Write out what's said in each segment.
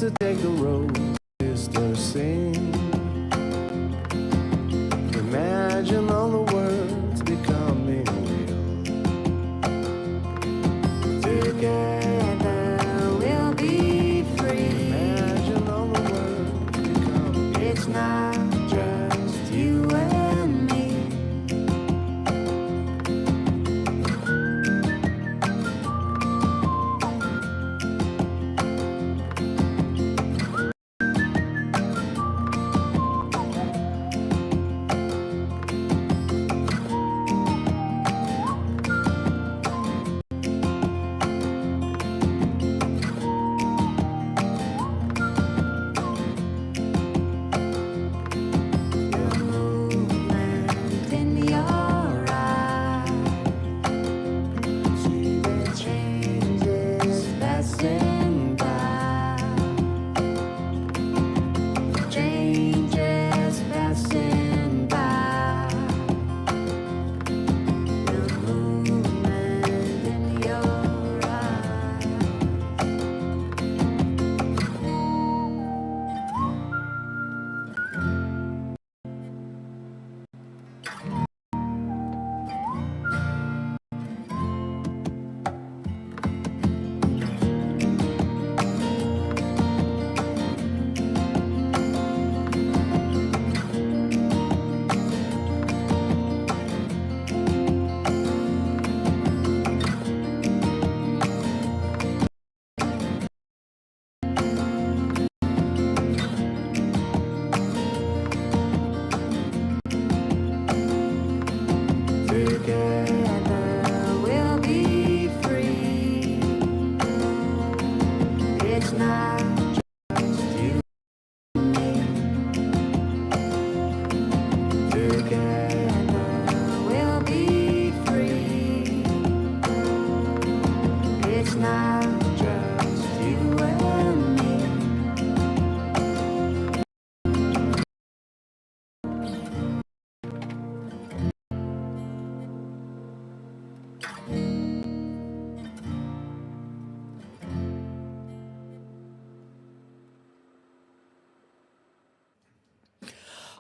to take the road, sister, sing. Imagine all the words becoming real. Together we'll be free. Imagine all the words becoming real. It's not just you and me.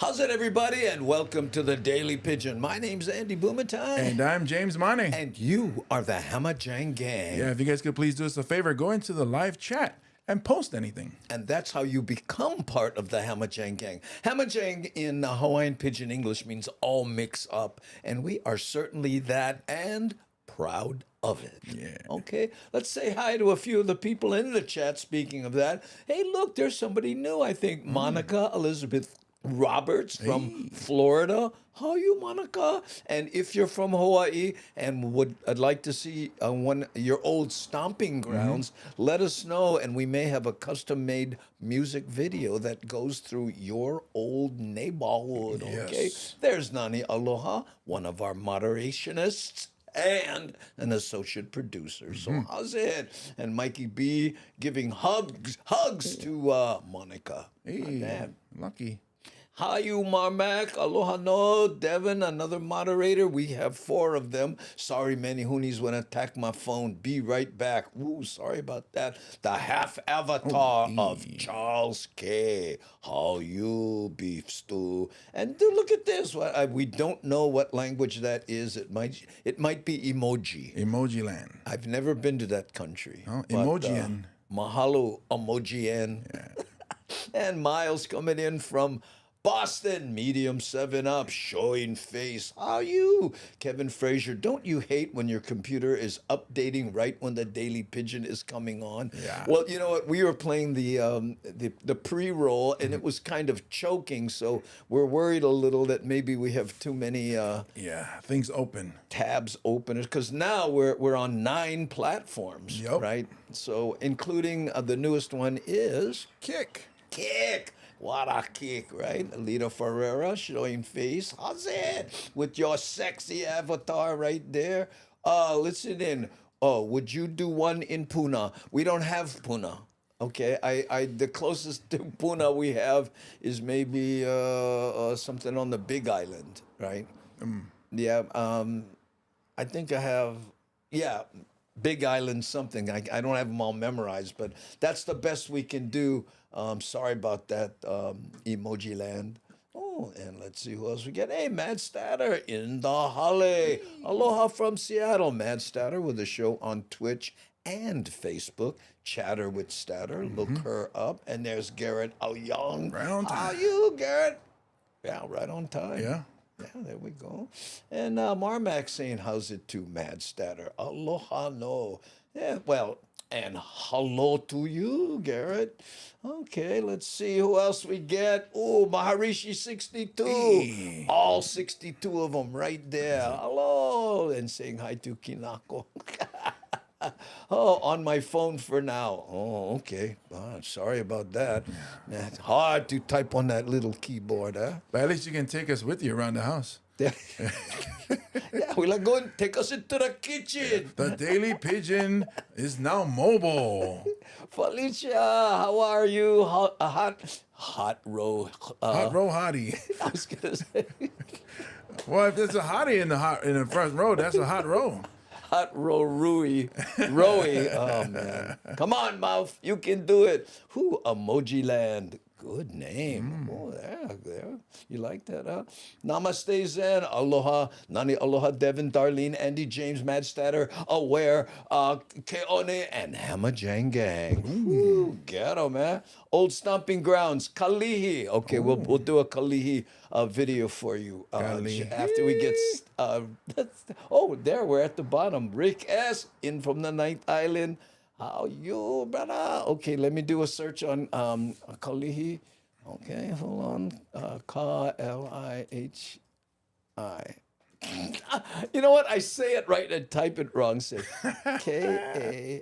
How's it, everybody, and welcome to the Daily Pidgin. My name's Andy Bumatai. And I'm James Mane. And you are the Hamajang Gang. Yeah, if you guys could please do us a favor, go into the live chat and post anything. And that's how you become part of the Hamajang Gang. Hamajang in Hawaiian Pidgin English means all mix up. And we are certainly that and proud of it. Yeah. Okay, let's say hi to a few of the people in the chat. Speaking of that, hey, look, there's somebody new, I think. Monica Elizabeth Roberts from Florida. How are you, Monica? And if you're from Hawaii and I'd like to see your old stomping grounds, let us know, and we may have a custom-made music video that goes through your old neighborhood. Okay, Yes. there's Nani Aloha, one of our moderationists and an associate producer. So how's it? And Mikey B giving hugs to Monica. Hey, Man. lucky. Hi, you Marmac, Aloha no, Devin, another moderator. We have 4 of them. Sorry, many hoonies went attack my phone. Be right back. Ooh, sorry about that. The half avatar of Charles K. How you, beef stew? And look at this. We don't know what language that is. It might be emoji. Emoji land. I've never been to that country. Oh, but, Emojian. Mahalo, Emojian. Yeah. And Miles coming in from Boston, medium 7-up, showing face. How you? Kevin Frazier, don't you hate when your computer is updating right when the Daily Pidgin is coming on? Yeah. Well, you know what? We were playing the pre-roll, and it was kind of choking, so we're worried a little that maybe we have too many Yeah, things open. tabs open, because now we're on 9 platforms, Yup. right? So including the newest one is Kick. Kick. What a kick, right? Alita Ferreira showing face. How's it? With your sexy avatar right there. Listen in. Oh, would you do one in Puna? We don't have Puna. Okay, the closest to Puna we have is maybe something on the Big Island, right? Yeah. I think I have, Big Island something. I don't have them all memorized, but that's the best we can do. Sorry about that, Emoji Land. Oh, and let's see who else we get. Hey, Mad Statter in the Holly. Aloha from Seattle. Mad Statter with a show on Twitch and Facebook. Chatter with Statter. Look her up. And there's Garrett Young. Right on time. How you, Garrett? Yeah, right on time. Yeah. Yeah, there we go. And Marmac saying, how's it to Mad Statter? Aloha no. Yeah, well, and hello to you, Garrett. Okay, let's see who else we get. Oh, Maharishi 62. Hey. All 62 of them right there. Hello. And saying hi to Kinako. Oh, on my phone for now. Oh, okay. Sorry about that. Man, it's hard to type on that little keyboard, huh? But at least you can take us with you around the house. Yeah, we'll go and take us into the kitchen. The Daily Pigeon is now mobile. Felicia, how are you? Hot row. Hot row hottie. I was gonna say Well, if there's a hottie in the front row, that's a hot row. hot row Rui. Oh man, come on, mouth, you can do it. Who? Emoji Land. Good name. Oh, there. You like that, huh? Namaste Zen. Aloha. Nani aloha Devin, Darlene, Andy, James, Mad Statter, Aware, Keone, and Hammer Jang Gang. Ooh, ghetto, man. Old Stomping Grounds. Kalihi. Okay, we'll do a Kalihi video for you Kalihi. after we get... there, we're at the bottom. Rick S. in from the 9th Island. How you, brother? Okay, let me do a search on Kalihi. Okay, hold on. K-L-I-H-I. You know what? I say it right and type it wrong. Say K-A-L-I-H-I.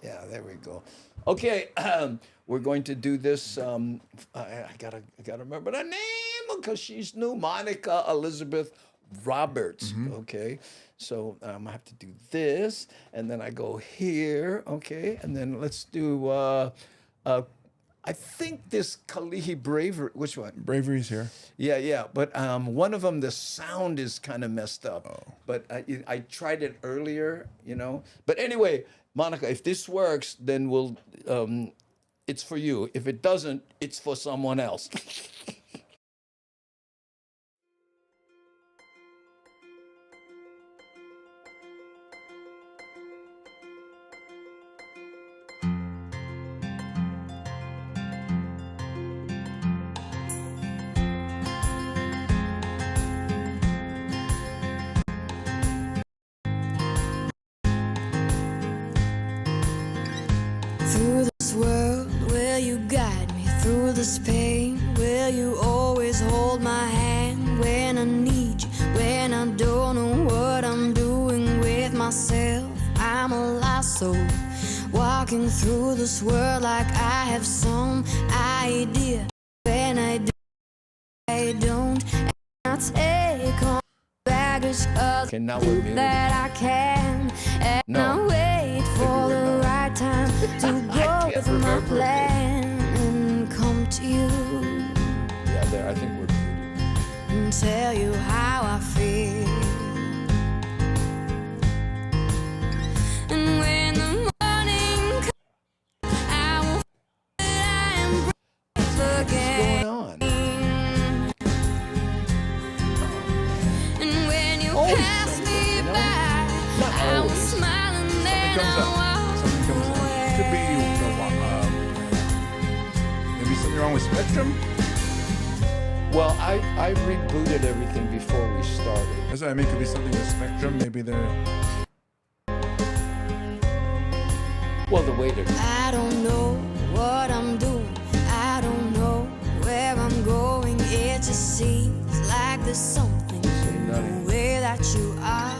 Yeah, there we go. Okay, we're going to do this. I gotta remember the name because she's new. Monica Elizabeth Roberts. Okay. So I'm gonna have to do this, and then I go here, okay, and then let's do. I think this Kalihi Bravery. Which one? Bravery's here. Yeah, but one of them, the sound is kind of messed up. Oh. But I tried it earlier, But anyway, Monica, if this works, then we'll. It's for you. If it doesn't, it's for someone else. Through this world, will you guide me? Through this pain, will you always hold my hand? When I need you, when I don't know what I'm doing with myself, I'm a lost soul, walking through this world like I have some idea. When I don't, and I take on baggage 'cause Okay, now we're muted. that I can, and No. I wait for the right time to go with my plan and come to you Yeah, there. I think we're muted. and tell you how I feel. And when the morning comes, I will feel that I am brave What's again. going on? And when you Always pass something, me by, Not I will always. smile and then Comes I'll up. Something comes up. Could be maybe something wrong with Spectrum. Well, I rebooted everything before we started. That's what I mean. Could be something with Spectrum. Maybe they're. Well, the waiter. I don't know what I'm doing. I don't know where I'm going. It just seems like there's something in the way that you are.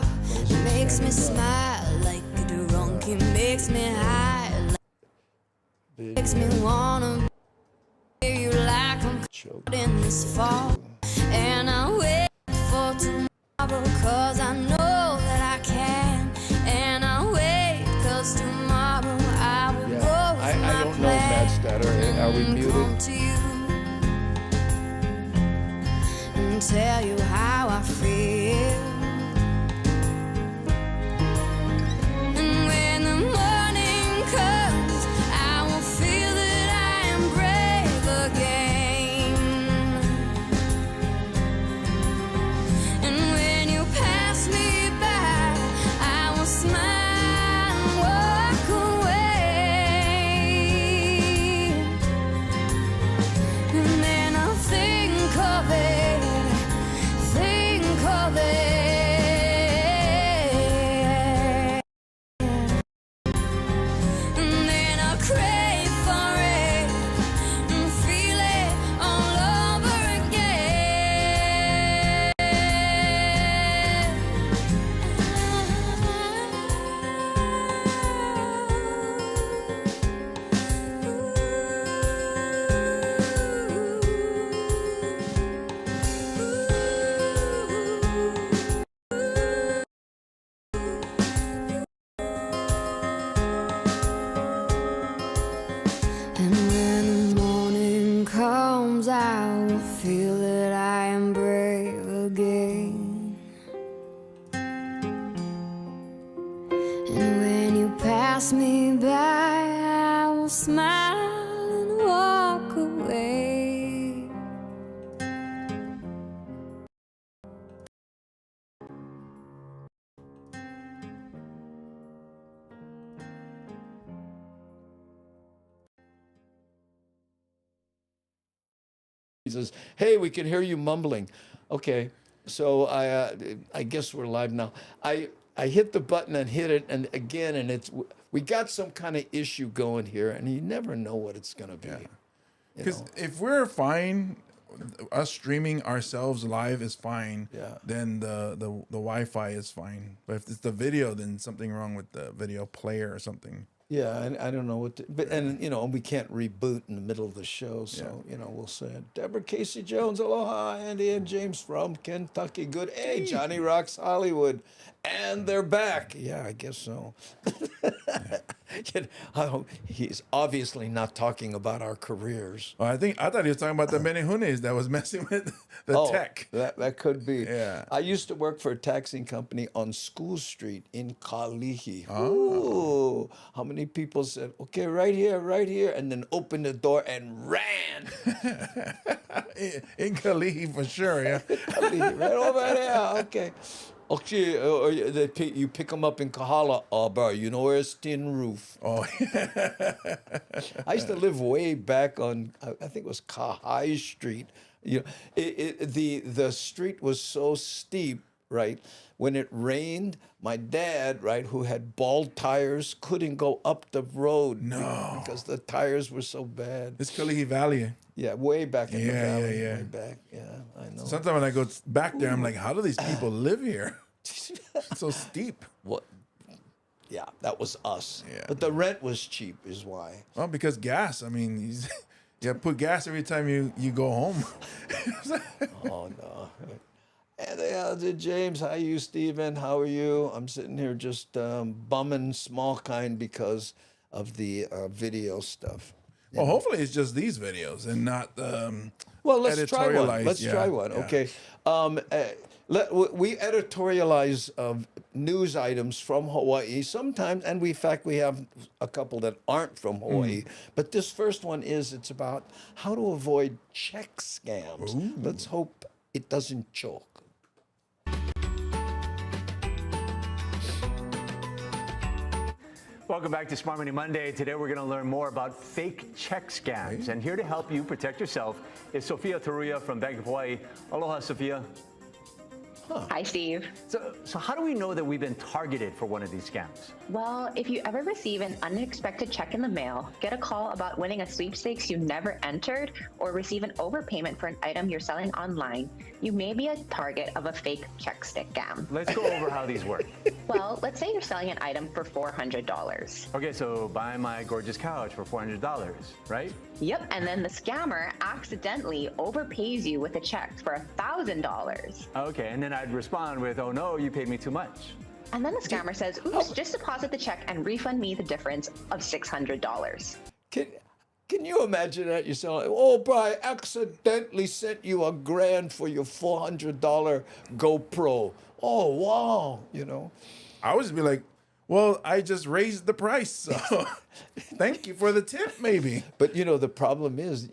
It makes me smile like a drunk. It makes me high. Makes me wanna be you like I'm Choke. in this fall. And I wait for tomorrow 'cause I know that I can. And I wait 'cause tomorrow I will go Yeah, with I my don't know, plan Mad Statter. Are we and muted? come to you and tell you how I feel. I'll smile and walk away. He says, "Hey, we can hear you mumbling." Okay, so I guess we're live now. I hit the button and hit it, and again, and we got some kind of issue going here, and you never know what it's going to be. Because if we're fine, us streaming ourselves live is fine. Yeah. Then the Wi-Fi is fine. But if it's the video, then something wrong with the video player or something. Yeah, I don't know what, and we can't reboot in the middle of the show, so we'll say it. Deborah Casey Jones, aloha, Andy and James from Kentucky. Good, hey, Johnny Rocks Hollywood, and they're back. Yeah, I guess so. He's obviously not talking about our careers. Well, I thought he was talking about the menehunes that was messing with the tech. That could be. Yeah. I used to work for a taxing company on School Street in Kalihi. Oh. How many people said, "Okay, right here," and then opened the door and ran? In Kalihi for sure, yeah. Kalihi, right over there. Okay. Okay, or you pick them up in Kahala, bro. You know where it's Tin Roof. Oh, I used to live way back on, I think it was Kahai Street. The street was so steep, right? When it rained, my dad, right, who had bald tires, couldn't go up the road. No. Because the tires were so bad. it's Kalihi Valley. Yeah, way back in the valley. Yeah. Way back, yeah, I know. Sometimes when I go back there, I'm like, how do these people live here? It's so steep. What? Yeah, that was us. Yeah. But the rent was cheap, is why. Well, because gas. I mean, you put gas every time you go home. Oh, no. And James, how you, Steven? How are you? I'm sitting here just bumming small kind because of the video stuff. Well, hopefully it's just these videos and not Well, let's try one. editorialized. Let's try one. Okay. We editorialize news items from Hawaii sometimes, and in fact we have a couple that aren't from Hawaii. But this first one it's about how to avoid check scams. Let's hope it doesn't choke. Welcome back to Smart Money Monday. Today we're going to learn more about fake check scams. And here to help you protect yourself is Sophia Taruya from Bank of Hawaii. Aloha, Sophia. Hi, Steve. So how do we know that we've been targeted for one of these scams? Well, if you ever receive an unexpected check in the mail, get a call about winning a sweepstakes you never entered, or receive an overpayment for an item you're selling online, you may be a target of a fake check scam. Let's go over how these work. Well, let's say you're selling an item for $400. Okay, so buy my gorgeous couch for $400, right? Yep, and then the scammer accidentally overpays you with a check for $1,000. Okay, and then I'd respond with, "Oh no, you paid me too much." And then the scammer says, "Oops, just deposit the check and refund me the difference of $600. Can you imagine that? You're selling, "Oh, bro, I accidentally sent you $1,000 for your $400 GoPro." Oh, wow, I would just be like, well, I just raised the price, so thank you for the tip, maybe. But the problem is,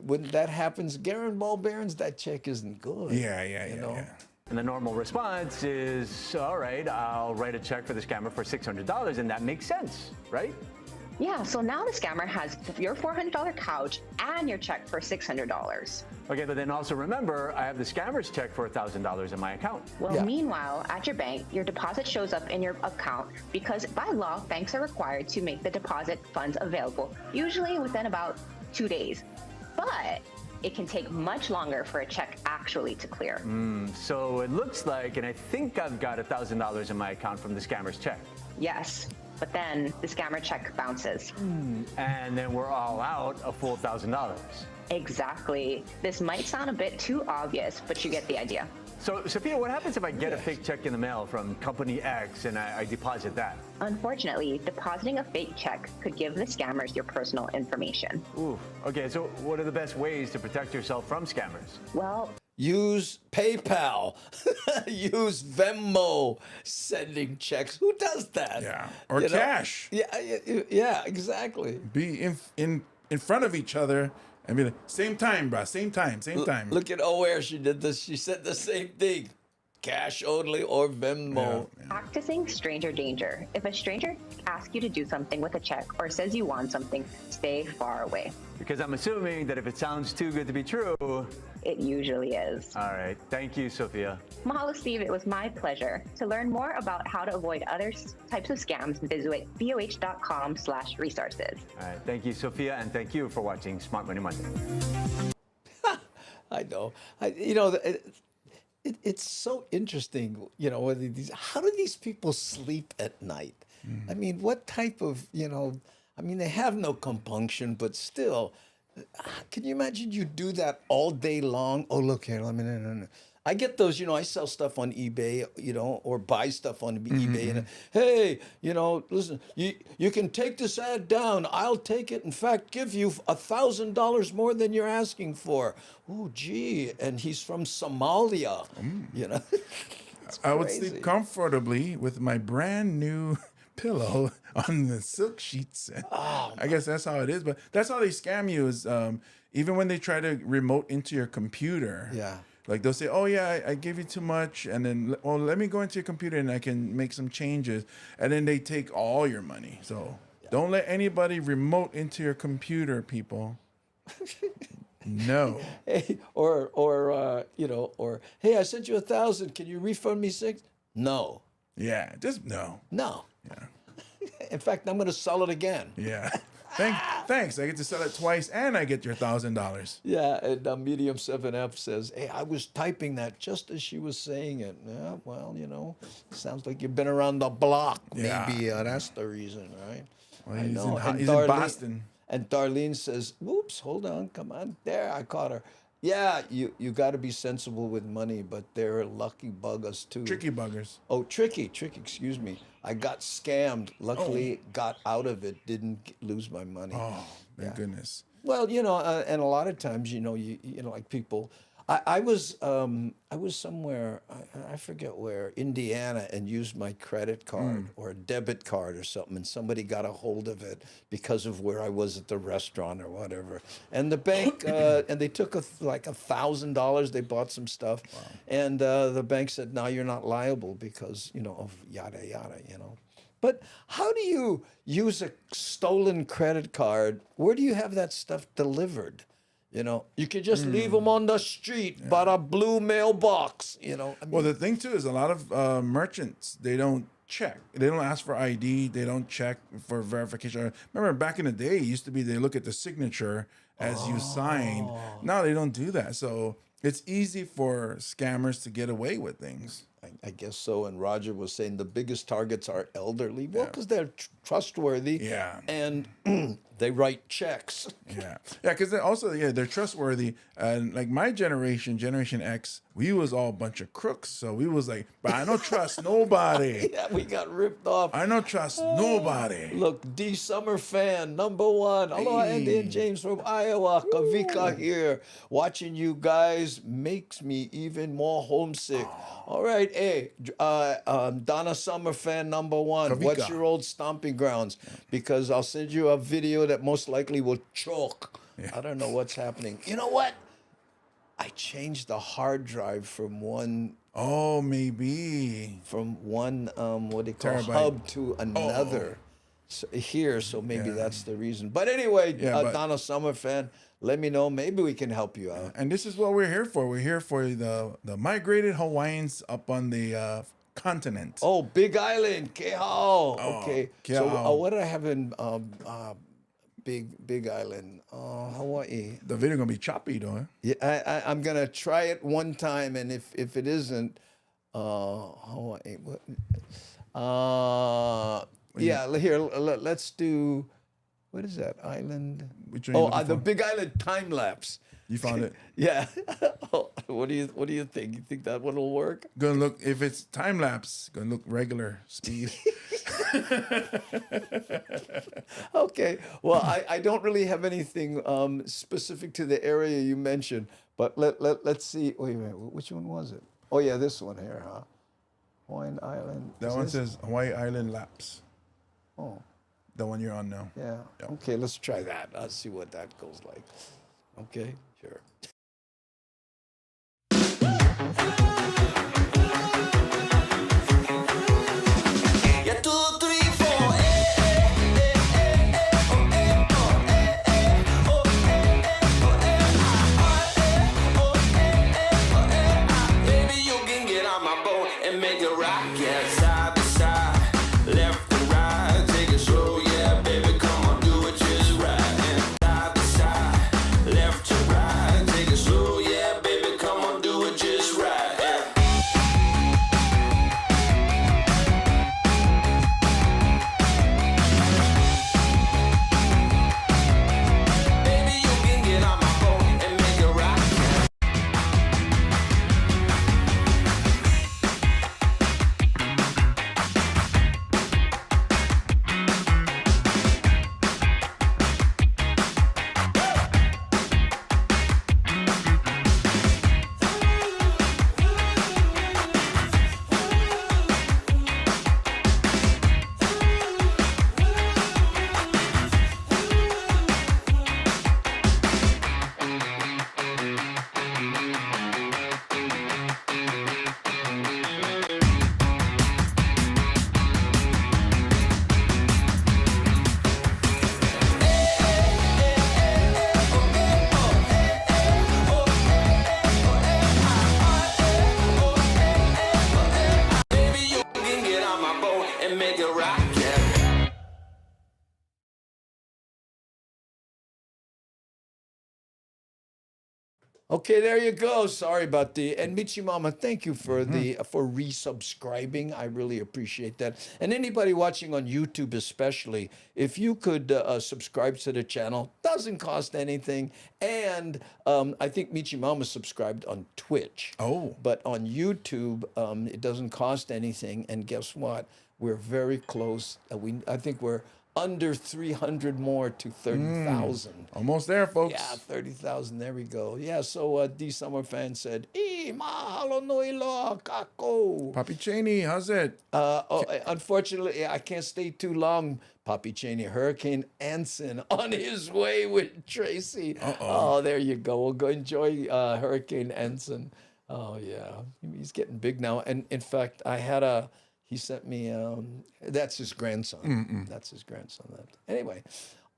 when that happens, Garen Ball Barons, that check isn't good. Yeah. And the normal response is, all right, I'll write a check for the scammer for $600, and that makes sense, right? Yeah, so now the scammer has your $400 couch and your check for $600. Okay, but then also remember, I have the scammer's check for $1,000 in my account. Well, meanwhile, at your bank, your deposit shows up in your account because by law, banks are required to make the deposit funds available, usually within about 2 days. But it can take much longer for a check actually to clear. So it looks like, and I think I've got $1,000 in my account from the scammer's check. Yes, but then the scammer check bounces. And then we're all out a full $1,000. Exactly. This might sound a bit too obvious, but you get the idea. So, Sophia, what happens if I get a fake check in the mail from company X and I deposit that? Unfortunately, depositing a fake check could give the scammers your personal information. Ooh. Okay, so what are the best ways to protect yourself from scammers? Well, use PayPal, use Venmo, sending checks. Who does that? Yeah. Or You know? cash. Yeah, exactly. Be in front of each other and be like, same time, bruh. Same time. Look at where she did this. She said the same thing. Cash only or Venmo. Yeah. Practicing stranger danger. If a stranger asks you to do something with a check or says you want something, stay far away. Because I'm assuming that if it sounds too good to be true. It usually is. All right. Thank you, Sophia. Mahalo, Steve. It was my pleasure. To learn more about how to avoid other types of scams, visit voh.com/resources. All right. Thank you, Sophia, and thank you for watching Smart Money Monday. I know. It's so interesting, how do these people sleep at night? I mean, what type of, they have no compunction, but still, can you imagine you do that all day long? Oh, look here, no. I get those, I sell stuff on eBay, or buy stuff on eBay. And hey, listen, you can take this ad down. I'll take it. In fact, give you $1,000 more than you're asking for. Oh, gee. And he's from Somalia, It's I would crazy. sleep comfortably with my brand new pillow on the silk sheets. I guess that's how it is. But that's how they scam you is even when they try to remote into your computer. Yeah. Like they'll say, oh, yeah, I gave you too much. And then, well, let me go into your computer and I can make some changes. And then they take all your money. So don't let anybody remote into your computer, people. No. Hey, or hey, I sent you 1,000. Can you refund me 6? No. Yeah, just no. No. Yeah. In fact, I'm going to sell it again. Yeah. Thanks. I get to sell it twice and I get your $1,000. Yeah, and Medium 7F says, hey, I was typing that just as she was saying it. Yeah, well, sounds like you've been around the block. Yeah. Maybe that's the reason, right? Well, I he's know. in, And he's in Boston. And Darlene says, whoops, hold on, come on. There, I caught her. Yeah, you got to be sensible with money, but they're lucky buggers too. Tricky buggers. Oh, tricky, excuse me. I got scammed. Luckily, got out of it, didn't lose my money. Oh, thank goodness. Well, and a lot of times, like people. I was somewhere, I forget where, Indiana, and used my credit card or a debit card or something, and somebody got a hold of it because of where I was at the restaurant or whatever. And the bank, and they took like $1,000. They bought some stuff, and the bank said, "No, you're not liable because of yada yada." But how do you use a stolen credit card? Where do you have that stuff delivered? You could just leave them on the street, but a blue mailbox. Well, the thing too is a lot of merchants, they don't check. They don't ask for ID. They don't check for verification. Remember back in the day, it used to be they look at the signature as you signed. Now they don't do that. So it's easy for scammers to get away with things. I guess so. And Roger was saying the biggest targets are elderly. Well, because they're trustworthy. Yeah. And they write checks. Yeah, because they're trustworthy. And like my generation, Generation X, we was all a bunch of crooks. So we was like, but I don't trust nobody. Yeah, we got ripped off. I don't trust nobody. Look, D Summer fan, #1. Hello, Andy and James from Iowa. Kavika here. Watching you guys makes me even more homesick. All right, hey, Donna Summer fan #1. Kavika. What's your old stomping grounds? Because I'll send you a video that most likely will choke. I don't know what's happening. You know what? I changed the hard drive from one Oh, maybe. what they call Terabyte. hub to another so maybe that's the reason. But anyway, but- Donna Summer fan, let me know. Maybe we can help you out. And this is what we're here for. We're here for the migrated Hawaiians up on the continent. Oh, Big Island, Kehao. Okay. So Kehao. what did I have in Big Island? Hawaii. The video gonna be choppy though. Yeah, I'm gonna try it one time, and if it isn't, Hawaii. Here, let's do. What is that island? Which one are you looking The for? Big Island time lapse. You found it. Yeah. What do you think? You think that one will work? Gonna look, if it's time lapse, gonna look regular speed. Okay. Well, I don't really have anything specific to the area you mentioned, But let's see. Wait a minute. Which one was it? Oh yeah, this one here, huh? Hawaiian Island. That Is one this? says Hawaii Island Laps. Oh, The one you're on now. yeah. Yeah. Okay, let's try that. Let's see what that goes like. Okay, sure. Yeah, 2, 3, 4. Baby, you can get on my boat and make it rock, yeah, side to side, left and right, take it slow, yeah, baby, come on, do it just right, and side to side, left to right, take it slow, yeah, baby, come on, do it just right, yeah. Baby, you can get on my boat and make it rock, yeah. Baby, you can get on my boat and make it rock, yeah. Okay, there you go. Sorry about the and Michi Mama. Thank you for the for resubscribing. I really appreciate that. And anybody watching on YouTube, especially, if you could subscribe to the channel, doesn't cost anything. And I think Michi Mama subscribed on Twitch. Oh. But on YouTube, it doesn't cost anything. And guess what? We're very close. I think we're under 300 more to 30,000. Almost there, folks. Yeah, 30,000. There we go. Yeah, so D Summer fan said, mahalo no ilo kako. Papi Cheney, how's it? Unfortunately, I can't stay too long, Papi Cheney. Hurricane Anson on his way with Tracy. Oh, there you go. We'll go enjoy Hurricane Anson. Oh, yeah. He's getting big now. And in fact, he sent me, that's his grandson. That's his grandson. Anyway,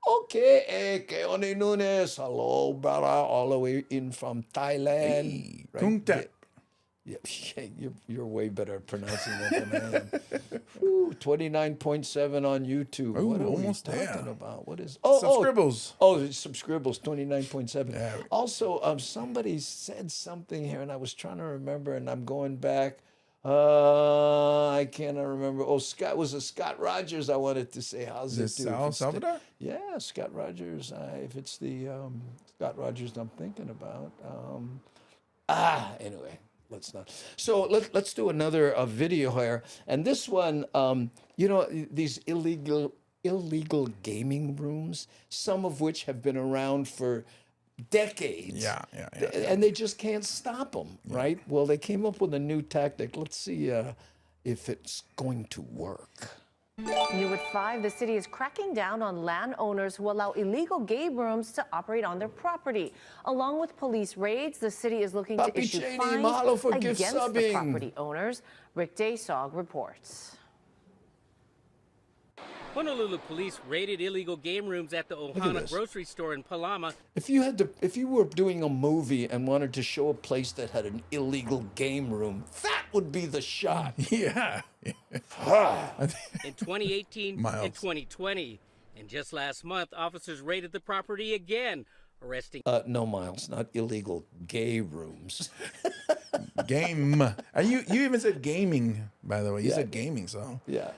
okay, Keone Nunes. Hello, brother, all the way in from Thailand. Hey, Tung Tap. Yeah, you're way better at pronouncing that than I am. Whew, 29.7 on YouTube. Ooh, What are almost we there. talking about? What is Subscribbles. Subscribbles, 29.7. Yeah. Also, somebody said something here, and I was trying to remember, and I'm going back. I cannot remember. Oh, Scott Rogers. I wanted to say, how's it? Is it do? Salvador? Yeah, Scott Rogers. If it's the Scott Rogers I'm thinking about. Anyway, let's not. So let's do another video here. And this one, these illegal gaming rooms, some of which have been around for decades. Yeah. And they just can't stop them, right? Well, they came up with a new tactic. Let's see if it's going to work. New at 5, the city is cracking down on landowners who allow illegal game rooms to operate on their property. Along with police raids, the city is looking to Papi issue Cheney, fines mahalo for gift against the subbing. property owners. Rick Daysog reports. Honolulu police raided illegal game rooms at the Ohana this. grocery store in Palama. If you were doing a movie and wanted to show a place that had an illegal game room, that would be the shot. Yeah. In 2018 Miles. and 2020. And just last month, officers raided the property again, arresting No, Miles, not illegal gay rooms. Game. You even said gaming, by the way. You Yeah. said gaming, so. Yeah.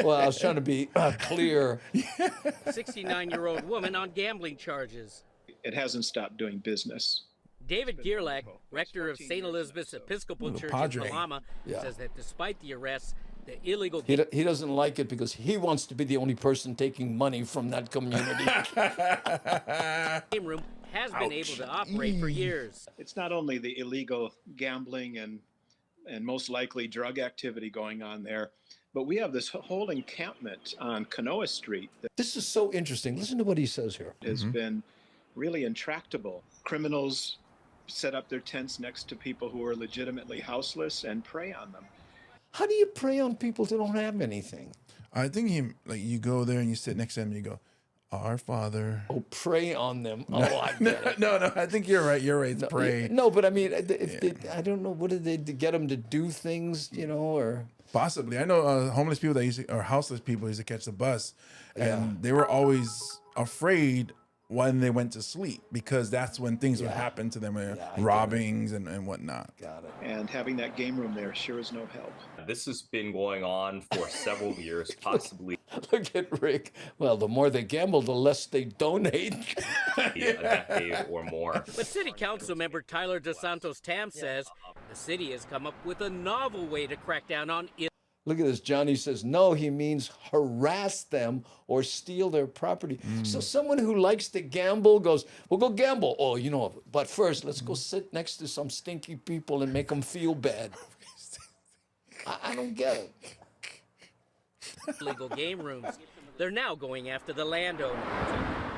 Well, I was trying to be clear. a 69-year-old woman on gambling charges. It hasn't stopped doing business. David Gierlach, rector of St. Elizabeth's Episcopal Little Church padre. in Palama, Yeah. says that despite the arrests, The illegal He doesn't like it because he wants to be the only person taking money from that community. game room has been able to operate for years. It's not only the illegal gambling and most likely drug activity going on there, but we have this whole encampment on Kanoa Street that This is so interesting. Listen to what he says here. has been really intractable. Criminals set up their tents next to people who are legitimately houseless and prey on them. How do you prey on people who don't have anything? I think you go there and you sit next to him and you go, "Our Father." Oh, prey on them. Oh, I get it. No, I think you're right. You're right. It's pray. No, but I mean, I don't know. What did they get them to do things, or? Possibly. I know homeless people or houseless people used to catch the bus, and they were always afraid when they went to sleep because that's when things would happen to them, robbings and whatnot. Got it. And having that game room there sure is no help. This has been going on for several years, possibly Look at Rick. Well, the more they gamble, the less they donate. a decade or more. But City Council member Tyler DeSantos Tam says the city has come up with a novel way to crack down on Look at this. Johnny says, no, he means harass them or steal their property. So someone who likes to gamble goes, well, go gamble. Oh, but first, let's go sit next to some stinky people and make them feel bad. I don't get it. illegal game rooms. They're now going after the landowners.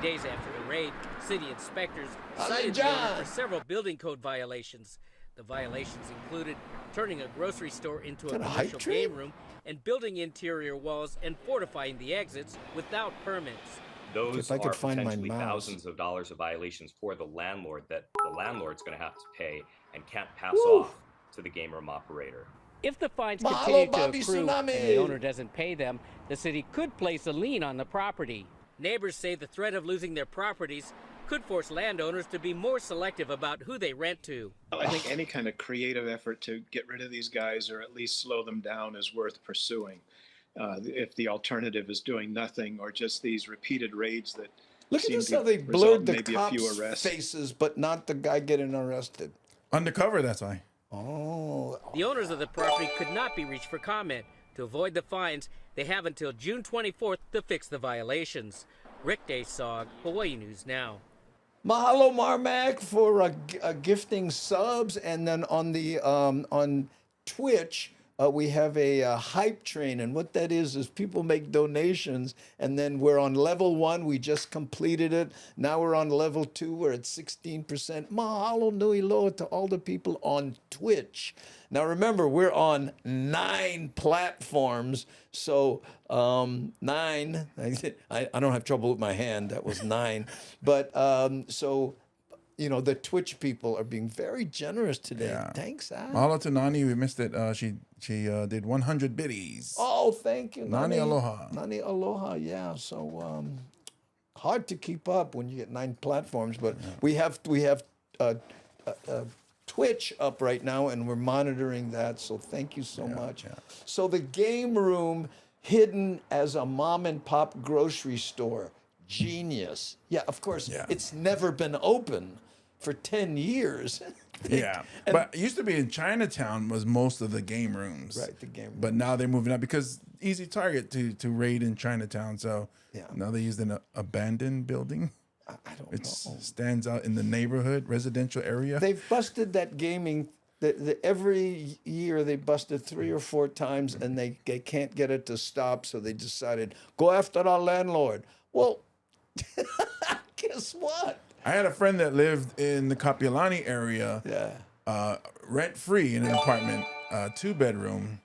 Days after the raid, city inspectors cited the owner for several building code violations. The violations included turning a grocery store into a commercial game room and building interior walls and fortifying the exits without permits. Those are potentially thousands of dollars of violations for the landlord that the landlord's going to have to pay and can't pass off to the game room operator. If the fines continue to accrue and the owner doesn't pay them, the city could place a lien on the property. Neighbors say the threat of losing their properties could force landowners to be more selective about who they rent to. I think any kind of creative effort to get rid of these guys or at least slow them down is worth pursuing. If the alternative is doing nothing or just these repeated raids that Look at this, how they blurred the cops' faces, but not the guy getting arrested. Undercover, that's why. Oh. The owners of the property could not be reached for comment. To avoid the fines, they have until June 24th to fix the violations. Rick Daysog, Hawaii News Now. Mahalo, Marmac, for gifting subs, and then on the on Twitch we have a hype train, and what that is people make donations, and then we're on level 1. We just completed it. Now we're on level 2. We're at 16%. Mahalo nui loa to all the people on Twitch. Now remember, we're on 9 platforms, so 9. I don't have trouble with my hand. That was 9, but so. The Twitch people are being very generous today. Yeah. Thanks, Al. Mahalo to Nani. We missed it. She did 100 biddies. Oh, thank you, Nani aloha. Nani aloha, yeah. So hard to keep up when you get 9 platforms, but we have Twitch up right now, and we're monitoring that. So thank you so much. Yeah. So the game room hidden as a mom and pop grocery store. Genius. Yeah, of course. Yeah. It's never been open for 10 years. Yeah. But it used to be in Chinatown was most of the game rooms. Right, the game room. But now they're moving up because easy target to raid in Chinatown. So now they used an abandoned building. I don't know. It stands out in the neighborhood, residential area. They've busted that gaming. Every year they busted 3 or 4 times, and they can't get it to stop. So they decided, go after our landlord. Well, guess what? I had a friend that lived in the Kapiolani area, rent-free in an apartment, 2-bedroom.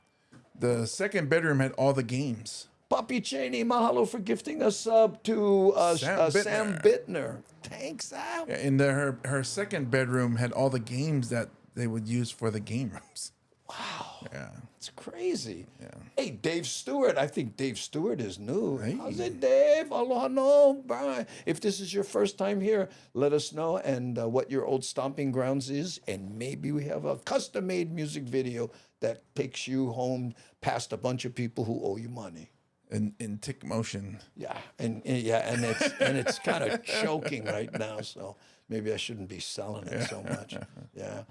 The 2nd bedroom had all the games. Papi Cheney, mahalo for gifting a sub to Sam Bittner. Thanks, Al. Yeah, and her 2nd bedroom had all the games that they would use for the game rooms. Wow. Yeah. It's crazy. Yeah. Hey, Dave Stewart. I think Dave Stewart is new. Hey. How's it, Dave? Aloha, no. Bye. If this is your first time here, let us know and what your old stomping grounds is. And maybe we have a custom-made music video that takes you home past a bunch of people who owe you money. In tick motion. Yeah. And it's kind of choking right now. So maybe I shouldn't be selling it so much. Yeah.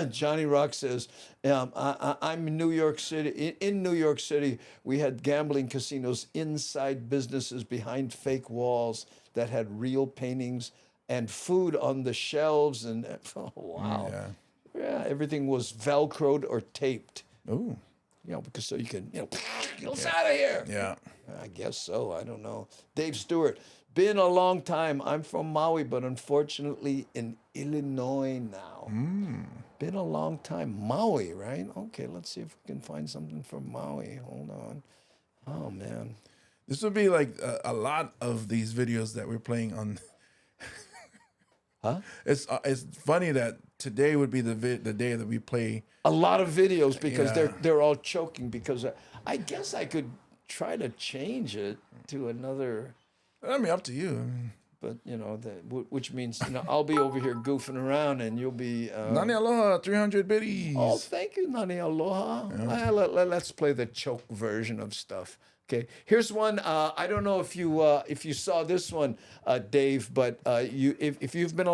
Johnny Rock says, I'm in New York City. In New York City, we had gambling casinos inside businesses behind fake walls that had real paintings and food on the shelves. And oh, wow. Yeah, everything was Velcroed or taped. Ooh. You know, because so you can, get us out of here. Yeah. I guess so. I don't know. Dave Stewart, been a long time. I'm from Maui, but unfortunately in Illinois now. Been a long time. Maui, right? Okay, let's see if we can find something from Maui. Hold on. Oh, man. This would be like a lot of these videos that we're playing on. Huh? It's funny that today would be the day that we play a lot of videos because they're all choking because I guess I could try to change it to another. I mean, up to you. But which means I'll be over here goofing around and you'll be. Nani aloha, 300 biddies. Oh, thank you, Nani aloha. Yeah. Let's play the choke version of stuff. Okay, here's one. I don't know if you saw this one, Dave, but if you've been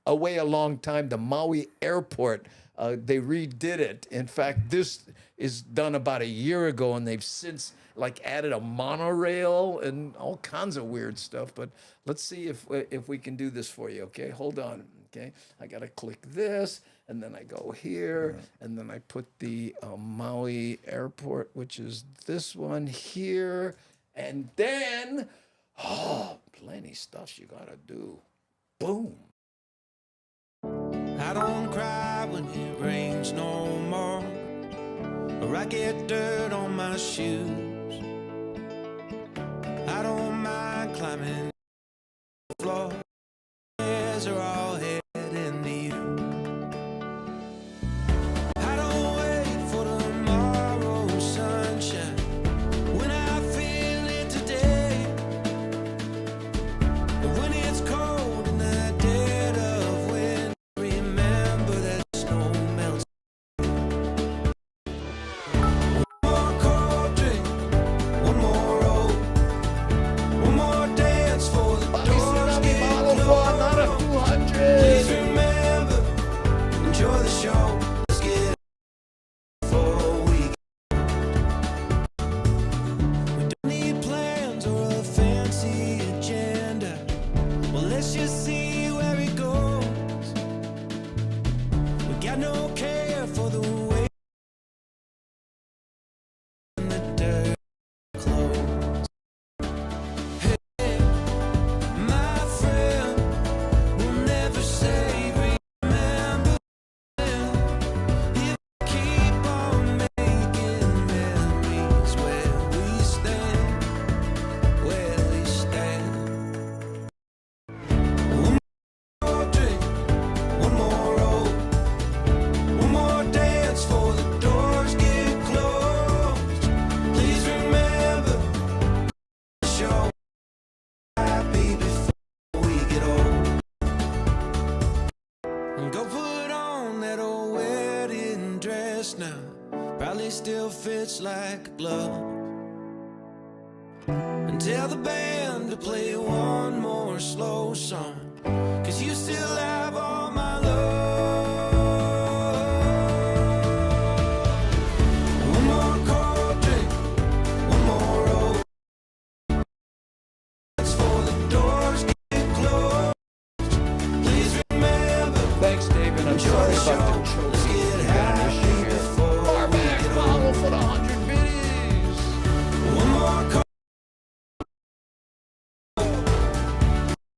away a long time, the Maui airport, they redid it. In fact, this is done about a year ago, and they've since added a monorail and all kinds of weird stuff. But let's see if we can do this for you. Okay, hold on. Okay, I gotta click this, and then I go here, and then I put the Maui airport, which is this one here, and then plenty stuff you gotta do. Boom. I don't cry when it rains no more, or I get dirt on my shoes. I don't mind climbing the floor, as are all heading to you. I don't wait for tomorrow's sunshine when I feel it today. But when it's cold in the dead of winter, remember that snow melts. One more cold drink, one more roll, one more dance for the doors get closed. Please remember, enjoy the show. Let's get before we don't need plans or a fancy agenda. Well, let's just see where it goes. We got no care for the way and the dirt clothes. Hey, my friend, we'll never say remember if we keep on making memories where we stand, where we stand. One more drink, one more roll, one more dance for the doors get closed. Please remember the show happy before we get old. And go put on that old wedding dress now. Probably still fits like a glove. And tell the band to play one more slow song, 'cause you still have all my love. One more cold drink, one more roll. That's for the doors get closed. Please remember. Thanks, David. I'm sorry about the choke. Let's get happy before we get old. For the 100 biddies. One more cold,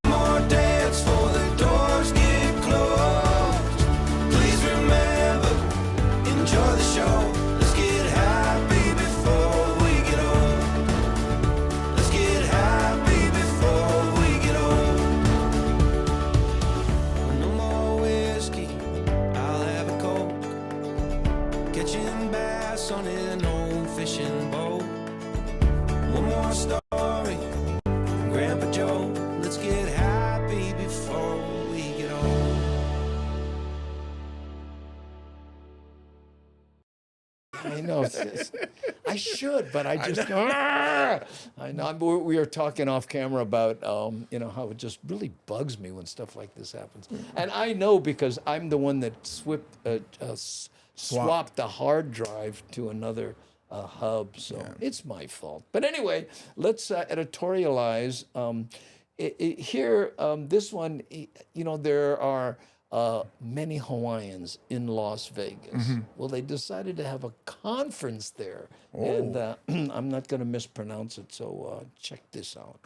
more dance for the doors get closed. Please remember, enjoy the show. Let's get happy before we get old. Let's get happy before we get old. No more whiskey, I'll have a Coke. Catching bass on an old fishing boat. One more story from Grandpa Joe. Let's get happy before we get old. I know. I should, but I just. I know. We were talking off camera about how it just really bugs me when stuff like this happens, and I know because I'm the one that swapped the hard drive to another hub, so it's my fault. But anyway, let's editorialize. Here, this one, there are many Hawaiians in Las Vegas. Well, they decided to have a conference there, and I'm not going to mispronounce it, so check this out.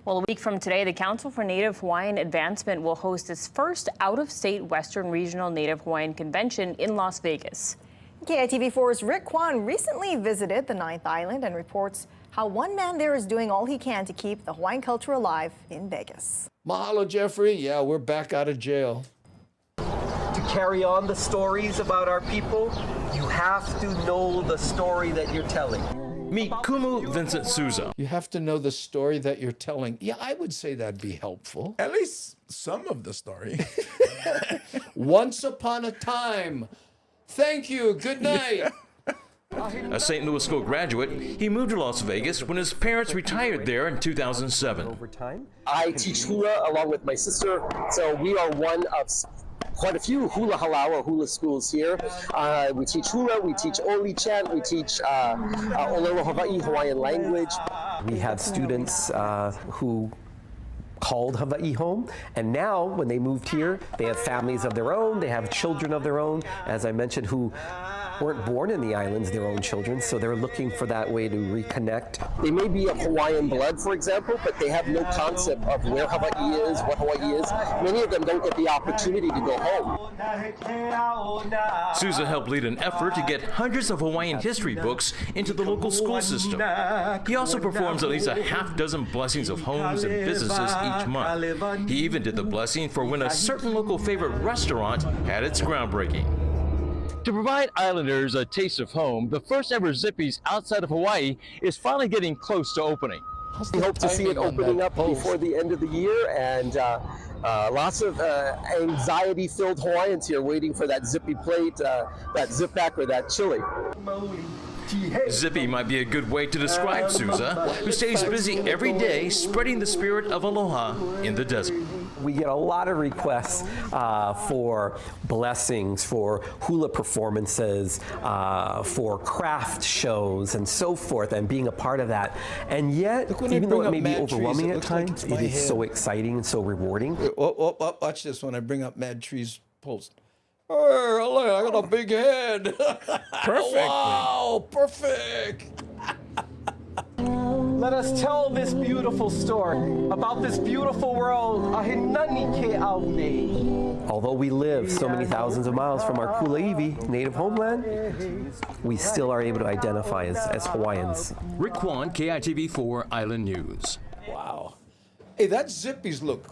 Well, a week from today, the Council for Native Hawaiian Advancement will host its first out-of-state Western Regional Native Hawaiian Convention in Las Vegas. KITV4's Rick Kwan recently visited the 9th Island and reports how one man there is doing all he can to keep the Hawaiian culture alive in Vegas. Mahalo, Jeffrey. Yeah, we're back out of jail. To carry on the stories about our people, you have to know the story that you're telling. Meet Kumu Vincent Souza. You have to know the story that you're telling. Yeah, I would say that'd be helpful. At least some of the story. Once upon a time. Thank you. Good night. A St. Louis School graduate, he moved to Las Vegas when his parents retired there in 2007. I teach hula along with my sister, so we are one of quite a few hula halau or hula schools here. We teach hula, we teach Oli chant, we teach Olelo Hawai'i, Hawaiian language. We have students who called Hawaii home, and now when they moved here, they have families of their own, they have children of their own, as I mentioned, who weren't born in the islands, their own children, so they're looking for that way to reconnect. They may be of Hawaiian blood, for example, but they have no concept of where Hawaii is, what Hawaii is. Many of them don't get the opportunity to go home. Souza helped lead an effort to get hundreds of Hawaiian history books into the local school system. He also performs at least a half-dozen blessings of homes and businesses each month. He even did the blessing for when a certain local favorite restaurant had its groundbreaking. To provide islanders a taste of home, the first ever Zippy's outside of Hawaii is finally getting close to opening. We hope to see it opening up before the end of the year, and lots of anxiety-filled Hawaiians here waiting for that Zippy plate, that zip back, or that chili. Zippy might be a good way to describe Souza, who stays busy every day spreading the spirit of aloha in the desert. We get a lot of requests for blessings, for hula performances, for craft shows, and so forth, and being a part of that. And yet, even though it may be overwhelming at times, it is so exciting and so rewarding. Watch this when I bring up Mad Tree's post. Hey, I got a big head. Perfect. Wow, perfect. Let us tell this beautiful story about this beautiful world. Although we live so many thousands of miles from our Kuleiwi native homeland, we still are able to identify as Hawaiians. Rick Kwan, KITV4 Island News. Wow. Hey, that Zippy's look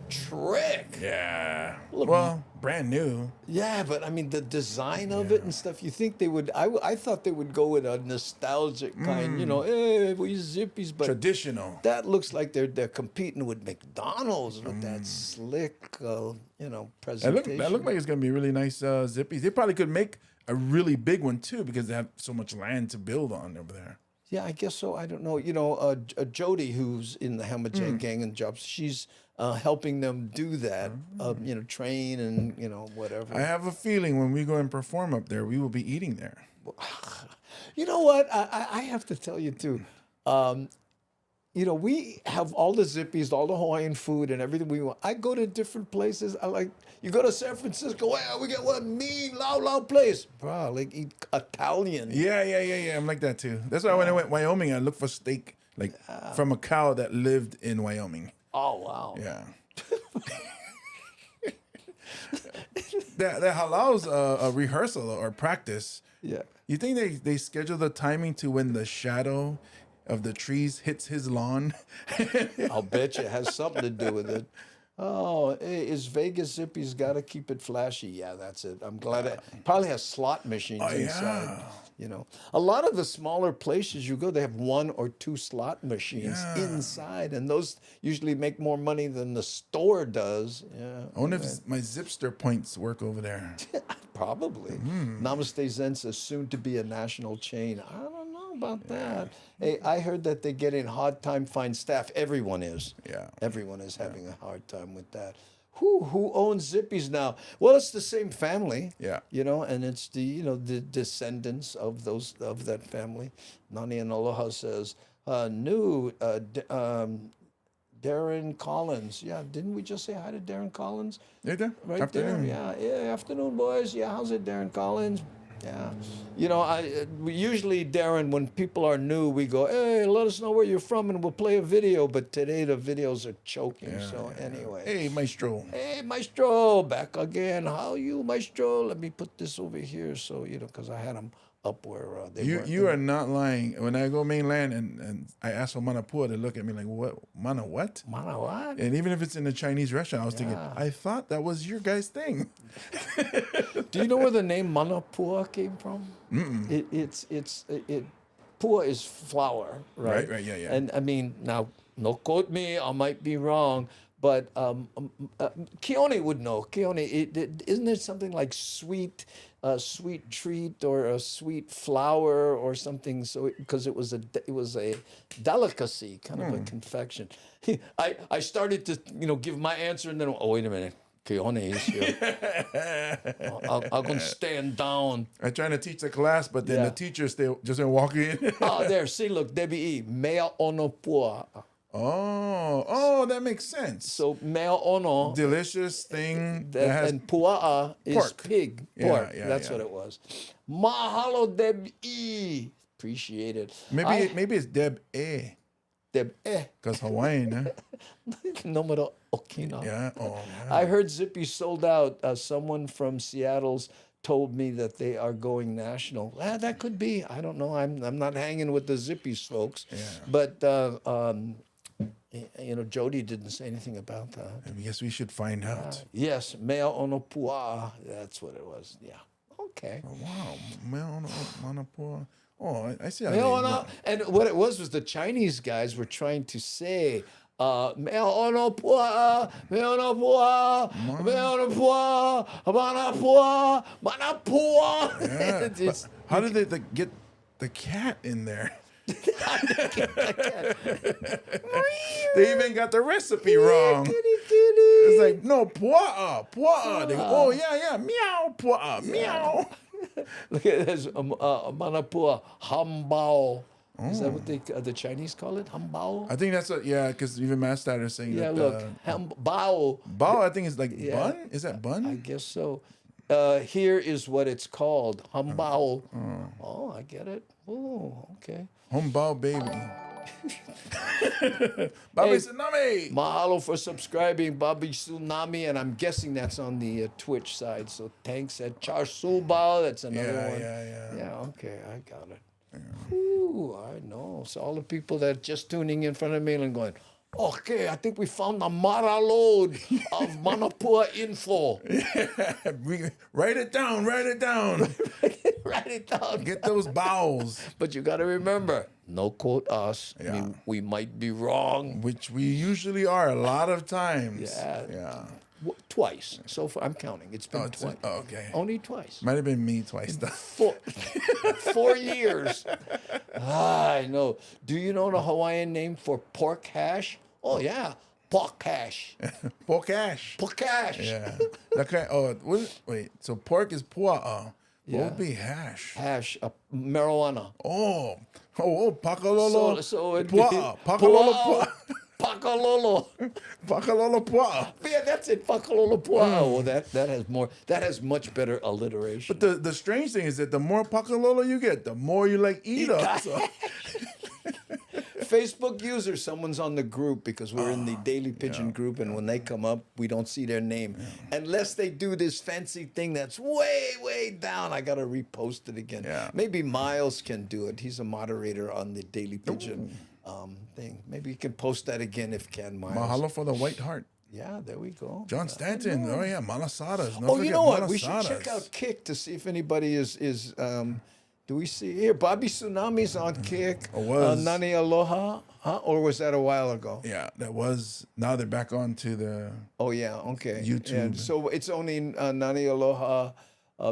trick. Yeah. Well, brand new. Yeah, but I mean the design of it and stuff. You think they would? I thought they would go with a nostalgic kind. Hey, we use Zippies, but traditional. That looks like they're competing with McDonald's with that slick, presentation. That look like it's gonna be really nice Zippies. They probably could make a really big one too because they have so much land to build on over there. Yeah, I guess so. I don't know. Jody, who's in the Hamajang gang and jobs, she's helping them do that. Train and whatever. I have a feeling when we go and perform up there, we will be eating there. You know what? I have to tell you too. We have all the Zippies, all the Hawaiian food and everything we want. I go to different places. You go to San Francisco, we get one mean, loud place. Bro, eat Italian. Yeah. I'm like that too. That's why when I went to Wyoming, I looked for steak from a cow that lived in Wyoming. Oh, wow. Yeah. that allows a rehearsal or practice. Yeah. You think they schedule the timing to when the shadow of the trees hits his lawn? I'll bet you it has something to do with it. Oh, is Vegas Zippy's got to keep it flashy? Yeah, that's it. I'm glad it probably has slot machines inside. You know, a lot of the smaller places you go, they have 1 or 2 slot machines inside, and those usually make more money than the store does. Yeah. I wonder if my Zipster points work over there. Probably. Namaste Zen says soon to be a national chain. I don't know about that. Hey, I heard that they're getting hard time finding staff. Everyone is. Yeah. Everyone is having a hard time with that. Who owns Zippy's now? Well, it's the same family. Yeah. You know, and it's the the descendants of that family. Nani and Aloha says Darren Collins. Yeah, didn't we just say hi to Darren Collins? Yeah, Right afternoon. there. Yeah, afternoon, boys. Yeah, how's it, Darren Collins? Yeah. You know, we usually, Darren, when people are new, we go, hey, let us know where you're from and we'll play a video. But today the videos are choking. Anyway. Hey, Maestro. Hey, Maestro, back again. How are you, Maestro? Let me put this over here so, because I had them up where they weren't. You are not lying. When I go mainland and I ask for manapua, they look at me like, what? Mana what? Mana what? And even if it's in a Chinese restaurant, I was thinking, I thought that was your guys' thing. Do you know where the name manapua came from? Pua is flour, right? Right, yeah. And I mean, now, no quote me, I might be wrong, but Keone would know. Keone, isn't it something like sweet treat or a sweet flour or something? So because it was a delicacy, kind of a confection. I started to give my answer and then wait a minute. Keone is here. I'm going to stand down. I'm trying to teach the class, but then the teacher just didn't walk in. There, see, look, Debbie E. Mea ono pua. Oh, that makes sense. So mea ono. Delicious thing. That has and pua'a is pork. pig. Yeah, Pork. yeah, That's yeah. what it was. Mahalo Debbie E. Appreciate it. Maybe it's Deb E. Deb E. Because Hawaiian, huh? Numero Okina. Yeah. Oh, yeah. I heard Zippy sold out. Someone from Seattle's told me that they are going national. That could be. I don't know. I'm not hanging with the Zippy's folks. Yeah. But Jody didn't say anything about that. I guess we should find out. Yes, mea ono pua. That's what it was. Yeah. Okay. Oh, wow. Mea ono manapua. Oh, I see how Mea they ono, and what it was the Chinese guys were trying to say mea ono pua, mea ono pua, mea ono pua, manapua, manapua. Yeah. How did they get the cat in there? They even got the recipe wrong. It's like, no, pua'a. They go, oh, yeah, meow, pua'a, meow. Look at this, manapua, hambao. Is that what the Chinese call it? Hambao? I think that's what, because even Master is saying that. Look, bao. Bao, I think is like bun. Is that bun? I guess so. Here is what it's called, hambao. Oh, I get it. Oh, okay. Hombao baby. Bobby Tsunami. Mahalo for subscribing, Bobby Tsunami, and I'm guessing that's on the Twitch side. So thanks at Charsubao. That's another one. Yeah, okay, I got it. Ooh, I know. So all the people that are just tuning in front of me and going, okay, I think we found the Mara load of Manapua info. Write it down. Write it down. Get those bowels. But you got to remember, no quote us. I mean, we might be wrong. Which we usually are a lot of times. Yeah. Twice. So far, I'm counting. It's been twice. Okay. Only twice. Might have been me twice, though. 4 years. I know. Do you know the Hawaiian name for pork hash? Oh, yeah. Pork hash. Pork hash. Pork hash. Yeah. Okay. Wait. So pork is pua'a. What would be hash? Hash, marijuana. Oh, pakalolo. So it'd pua'a. be Pakalolo pua'a. Pakalolo. Pakalolo pua'a. Yeah, that's it. Pakalolo pua'a. Oh, that has more. That has much better alliteration. But the strange thing is that the more pakalolo you get, the more you eat up. So. Facebook user, someone's on the group because we're in the Daily Pidgin group, and when they come up, we don't see their name. Unless they do this fancy thing that's way, way down. I got to repost it again. Maybe Miles can do it. He's a moderator on the Daily Pidgin. thing. Maybe you can post that again if Ken Myers. Mahalo for the white heart. Yeah, there we go. John Stanton. Oh yeah, malasadas. Oh, you know what? We should check out Kick to see if anybody is. Do we see here? Bobby Tsunami's on Kick. Or was. Nani Aloha, or was that a while ago? Yeah, that was. Now they're back on to the. Oh yeah, okay. YouTube. And so it's only Nani Aloha,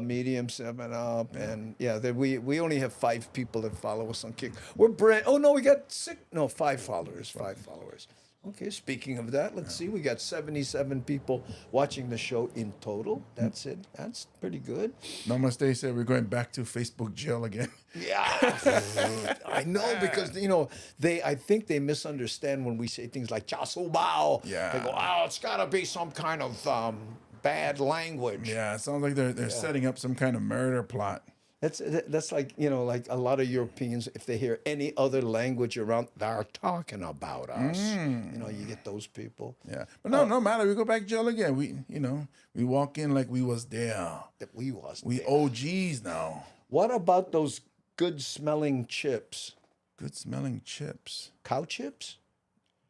Medium 7 Up, and we only have 5 people that follow us on Kick. We're we got 5 followers. 5 followers. Okay, speaking of that, let's see. We got 77 people watching the show in total. That's it. That's pretty good. Namaste said we're going back to Facebook jail again. Yeah, I know, because I think they misunderstand when we say things like "chasubao." Yeah. They go, "Oh, it's got to be some kind of bad language." Yeah, it sounds like they're setting up some kind of murder plot. That's like like a lot of Europeans, if they hear any other language around, they're talking about us. You get those people. Yeah, but no matter. We go back to jail again. We walk in like we was there. We OGs now. What about those good smelling chips? Good smelling chips. Cow chips?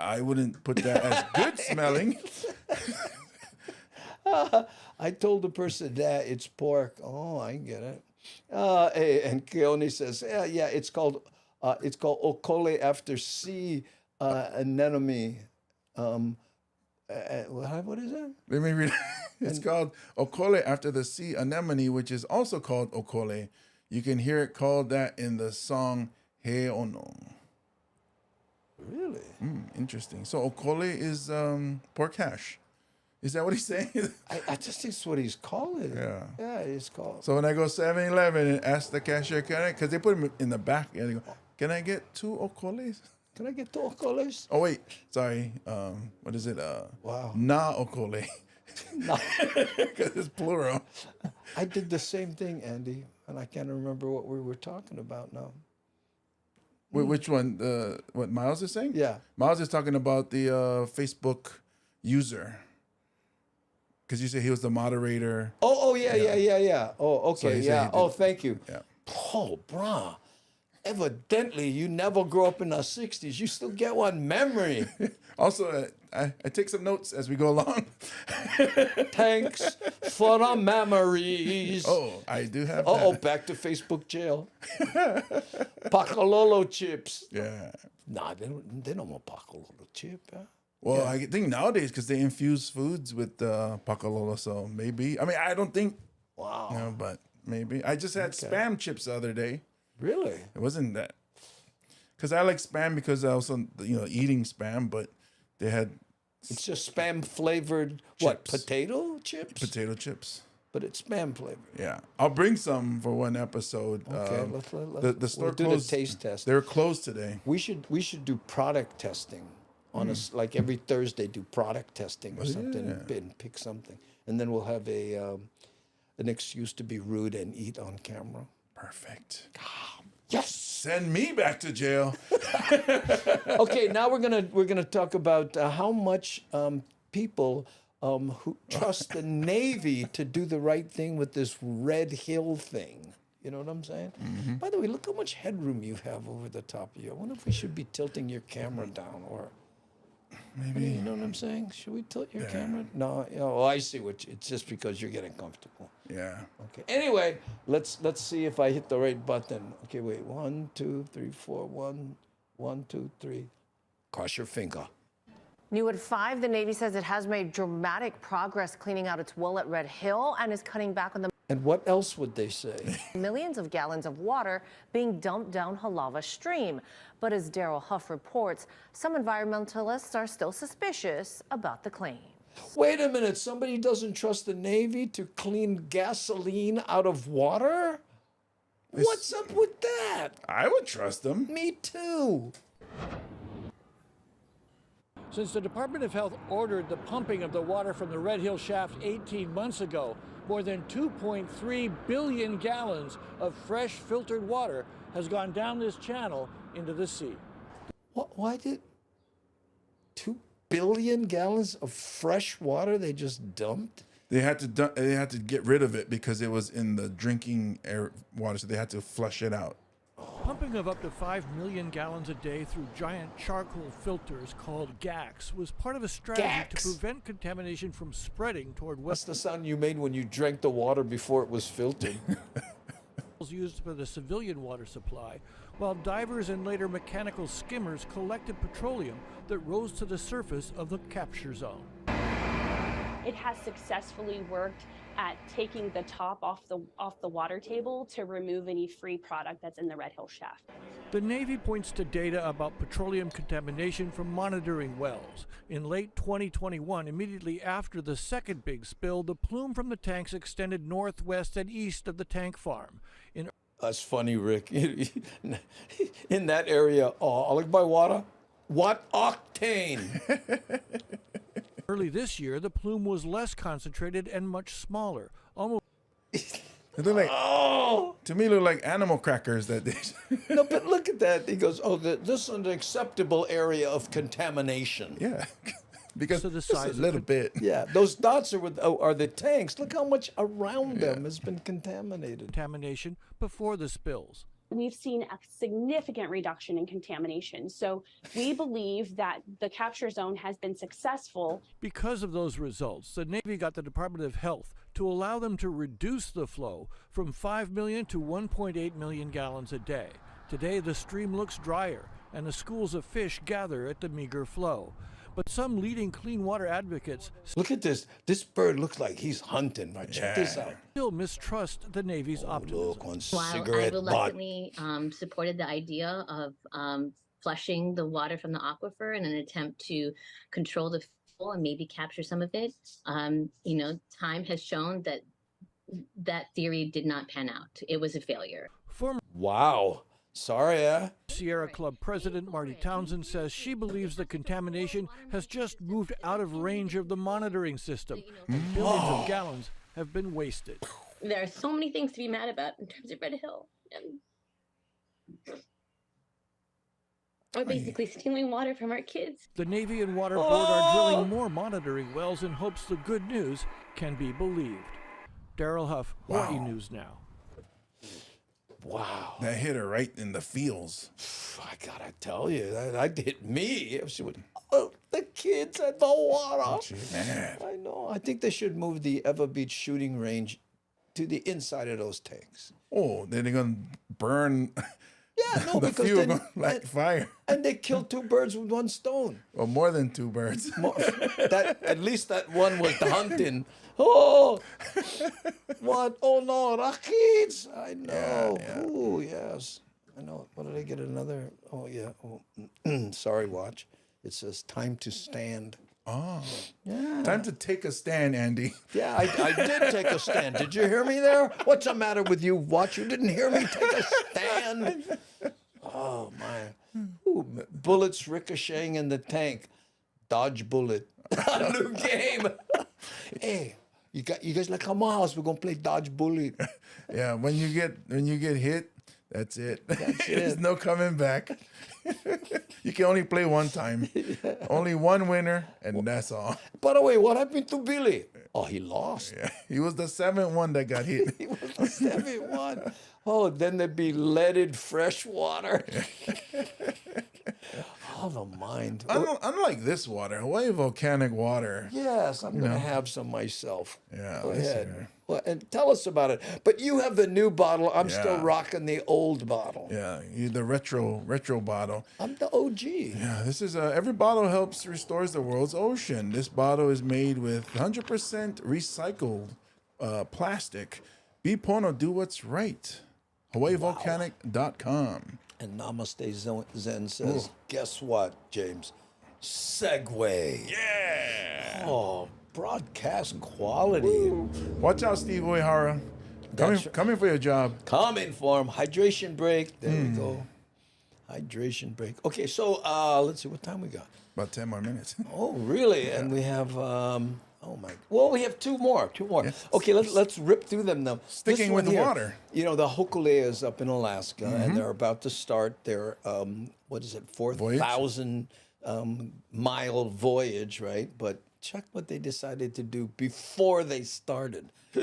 I wouldn't put that as good smelling. I told the person that it's pork. Oh, I get it. And Keone says, yeah, it's called Hōkūle'a after sea anemone. What is that? Let me read. It's called Hōkūle'a after the sea anemone, which is also called Hōkūle'a. You can hear it called that in the song He Ono. Really? Interesting. So Hōkūle'a is pork hash. Is that what he's saying? I just think it's what he's calling it. Yeah. Yeah, it's called. So when I go 7-Eleven and ask the cashier, because they put them in the back, and they go, can I get 2 Hōkūle'as? Can I get 2 Hōkūle'as? Oh, wait. Sorry. What is it? Wow. Na Hōkūle'a. Because it's plural. I did the same thing, Andy, and I can't remember what we were talking about now. Wait, which one? What Miles is saying? Yeah. Miles is talking about the Facebook user. Because you said he was the moderator. Oh, yeah. Oh, okay, so thank you. Yeah. Oh, brah. Evidently, you never grew up in the 60s. You still get one memory. Also, I take some notes as we go along. Thanks for the memories. Oh, I do have that. Back to Facebook jail. Pakalolo chips. Yeah. Nah, they don't want Pakalolo chip, huh? Well, I think nowadays, because they infuse foods with pakalolo, so maybe. I mean, I don't think. Wow. But maybe. I just had Spam chips the other day. Really? It wasn't that. Because I like Spam because I also, eating Spam, but they had. It's just Spam flavored, what, potato chips? Potato chips. But it's Spam flavored. Yeah. I'll bring some for one episode. Okay, let's the store do closed. The taste test. They're closed today. We should do product testing. On like every Thursday, do product testing or something and pick something, and then we'll have an excuse to be rude and eat on camera. Perfect. Yes. Send me back to jail. Okay, now we're gonna talk about how much people who trust the Navy to do the right thing with this Red Hill thing. You know what I'm saying? Mm-hmm. By the way, look how much headroom you have over the top of you. I wonder if we should be tilting your camera down or. Maybe. You know what I'm saying? Should we tilt your camera? No. Oh, I see it's just because you're getting comfortable. Yeah. Okay. Anyway, let's see if I hit the right button. Okay, wait. 1, 2, 3, 4. 1, 2, 3. Cross your finger. New at 5, the Navy says it has made dramatic progress cleaning out its wool at Red Hill and is cutting back on the And what else would they say? millions of gallons of water being dumped down Halawa Stream. But as Daryl Huff reports, some environmentalists are still suspicious about the claim. Wait a minute. Somebody doesn't trust the Navy to clean gasoline out of water? What's up with that? I would trust them. Me too. Since the Department of Health ordered the pumping of the water from the Red Hill shaft 18 months ago, more than 2.3 billion gallons of fresh filtered water has gone down this channel into the sea. Why did 2 billion gallons of fresh water they just dumped? They had to get rid of it because it was in the drinking air water, so they had to flush it out. Pumping of up to 5 million gallons a day through giant charcoal filters called GACs was part of a strategy to prevent contamination from spreading toward What's the sound you made when you drank the water before it was filtered? used for the civilian water supply, while divers and later mechanical skimmers collected petroleum that rose to the surface of the capture zone. It has successfully worked at taking the top off the water table to remove any free product that's in the Red Hill shaft. The Navy points to data about petroleum contamination from monitoring wells. In late 2021, immediately after the second big spill, the plume from the tanks extended northwest and east of the tank farm. That's funny, Rick. In that area, I look by water. What octane? Early this year, the plume was less concentrated and much smaller. Almost. They look like, to me, look like animal crackers that they. No, but look at that. He goes, this is an acceptable area of contamination. Yeah, because so the just size a little bit. Yeah, those dots are the tanks. Look how much around them has been contaminated. Contamination before the spills. We've seen a significant reduction in contamination. So we believe that the capture zone has been successful. Because of those results, the Navy got the Department of Health to allow them to reduce the flow from 5 million to 1.8 million gallons a day. Today, the stream looks drier, and the schools of fish gather at the meager flow. But some leading clean water advocates look at this. This bird looks like he's hunting. Right, check this out. Still mistrust the Navy's optimism. Look, one While cigarette I reluctantly supported the idea of flushing the water from the aquifer in an attempt to control the flow and maybe capture some of it, time has shown that that theory did not pan out. It was a failure. Wow. Sorry, Sierra Club president Marty Townsend says she believes the contamination has just moved out of range of the monitoring system. And billions of gallons have been wasted. There are so many things to be mad about in terms of Red Hill. And we're basically stealing water from our kids. The Navy and Water Board are drilling more monitoring wells in hopes the good news can be believed. Daryl Huff, Hawaii News Now. Wow. That hit her right in the feels. I gotta tell you, that hit me. She would, the kids at the water. Man. I know. I think they should move the Ever Beach shooting range to the inside of those tanks. Oh, then they're going to burn. Yeah, no, the because fuel then, going like fire. And they killed 2 birds with 1 stone. Or more than 2 birds. At least that one was hunting. Oh, what? Oh no, Rakids! I know. Yeah. Ooh, yes. I know. What did I get? Another? Oh yeah. Oh, sorry, watch. It says time to stand. Oh. Yeah. Time to take a stand, Andy. Yeah, I did take a stand. Did you hear me there? What's the matter with you, Watch? You didn't hear me take a stand? Oh my. Ooh, bullets ricocheting in the tank. Dodge bullet. A new game. Hey. You guys like, come on, house. We're gonna play dodge bullet. Yeah, when you get hit, that's it. That's There's it. no coming back. You can only play one time. Yeah. Only one winner, and that's all. By the way, what happened to Billy? Oh, he lost. Yeah, he was the 7th one that got hit. He was the 7th one. Oh, then there'd be leaded fresh water. Oh, the mind. Unlike this water, Hawaii volcanic water. Yes, I'm going to have some myself. Yeah, go ahead. Well, and tell us about it. But you have the new bottle. I'm still rocking the old bottle. Yeah, the retro bottle. I'm the OG. Yeah, this is every bottle helps restores the world's ocean. This bottle is made with 100% recycled plastic. Be Pono, do what's right. HawaiiVolcanic.com. And Namaste Zen says, guess what, James? Segway. Yeah. Oh, broadcast quality. Ooh. Watch out, Steve Uehara. Coming for your job. Coming for him. Hydration break. There we go. Hydration break. Okay, so let's see what time we got. About 10 more minutes. Oh, really? Yeah. And we have we have 2 more. Yes. Okay, let's rip through them now. Sticking with the water. You know, the Hōkūle'a is up in Alaska, and they're about to start their 4,000 mile voyage, right? But check what they decided to do before they started. All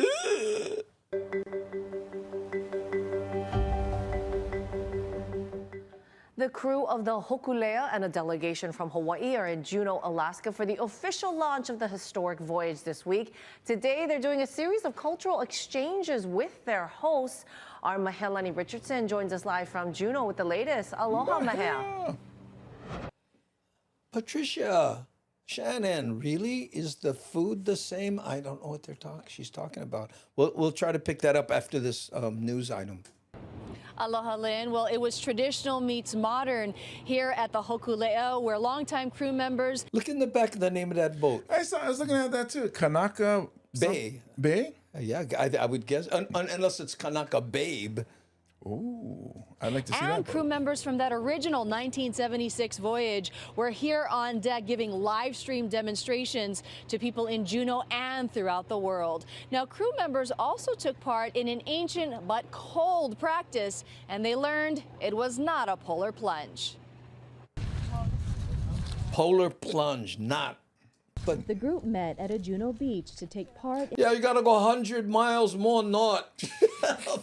The crew of the Hōkūle'a and a delegation from Hawaii are in Juneau, Alaska for the official launch of the historic Voyage this week. Today, they're doing a series of cultural exchanges with their hosts. Our Mahelani Richardson joins us live from Juneau with the latest. Aloha, Mahel. Patricia, Shannon, really? Is the food the same? I don't know what she's talking about. We'll try to pick that up after this news item. Aloha, Lynn. Well, it was traditional meets modern here at the Hōkūle'a, where longtime crew members... Look in the back of the name of that boat. I was looking at that too. Kanaka Bay. Bay? Yeah, I would guess. Unless it's Kanaka Babe. Ooh, I'd like to see that. And crew members from that original 1976 voyage were here on deck giving live stream demonstrations to people in Juneau and throughout the world. Now, crew members also took part in an ancient but cold practice, and they learned it was not a polar plunge. Polar plunge, not. But the group met at a Juneau beach to take part. Yeah, you gotta go 100 miles more north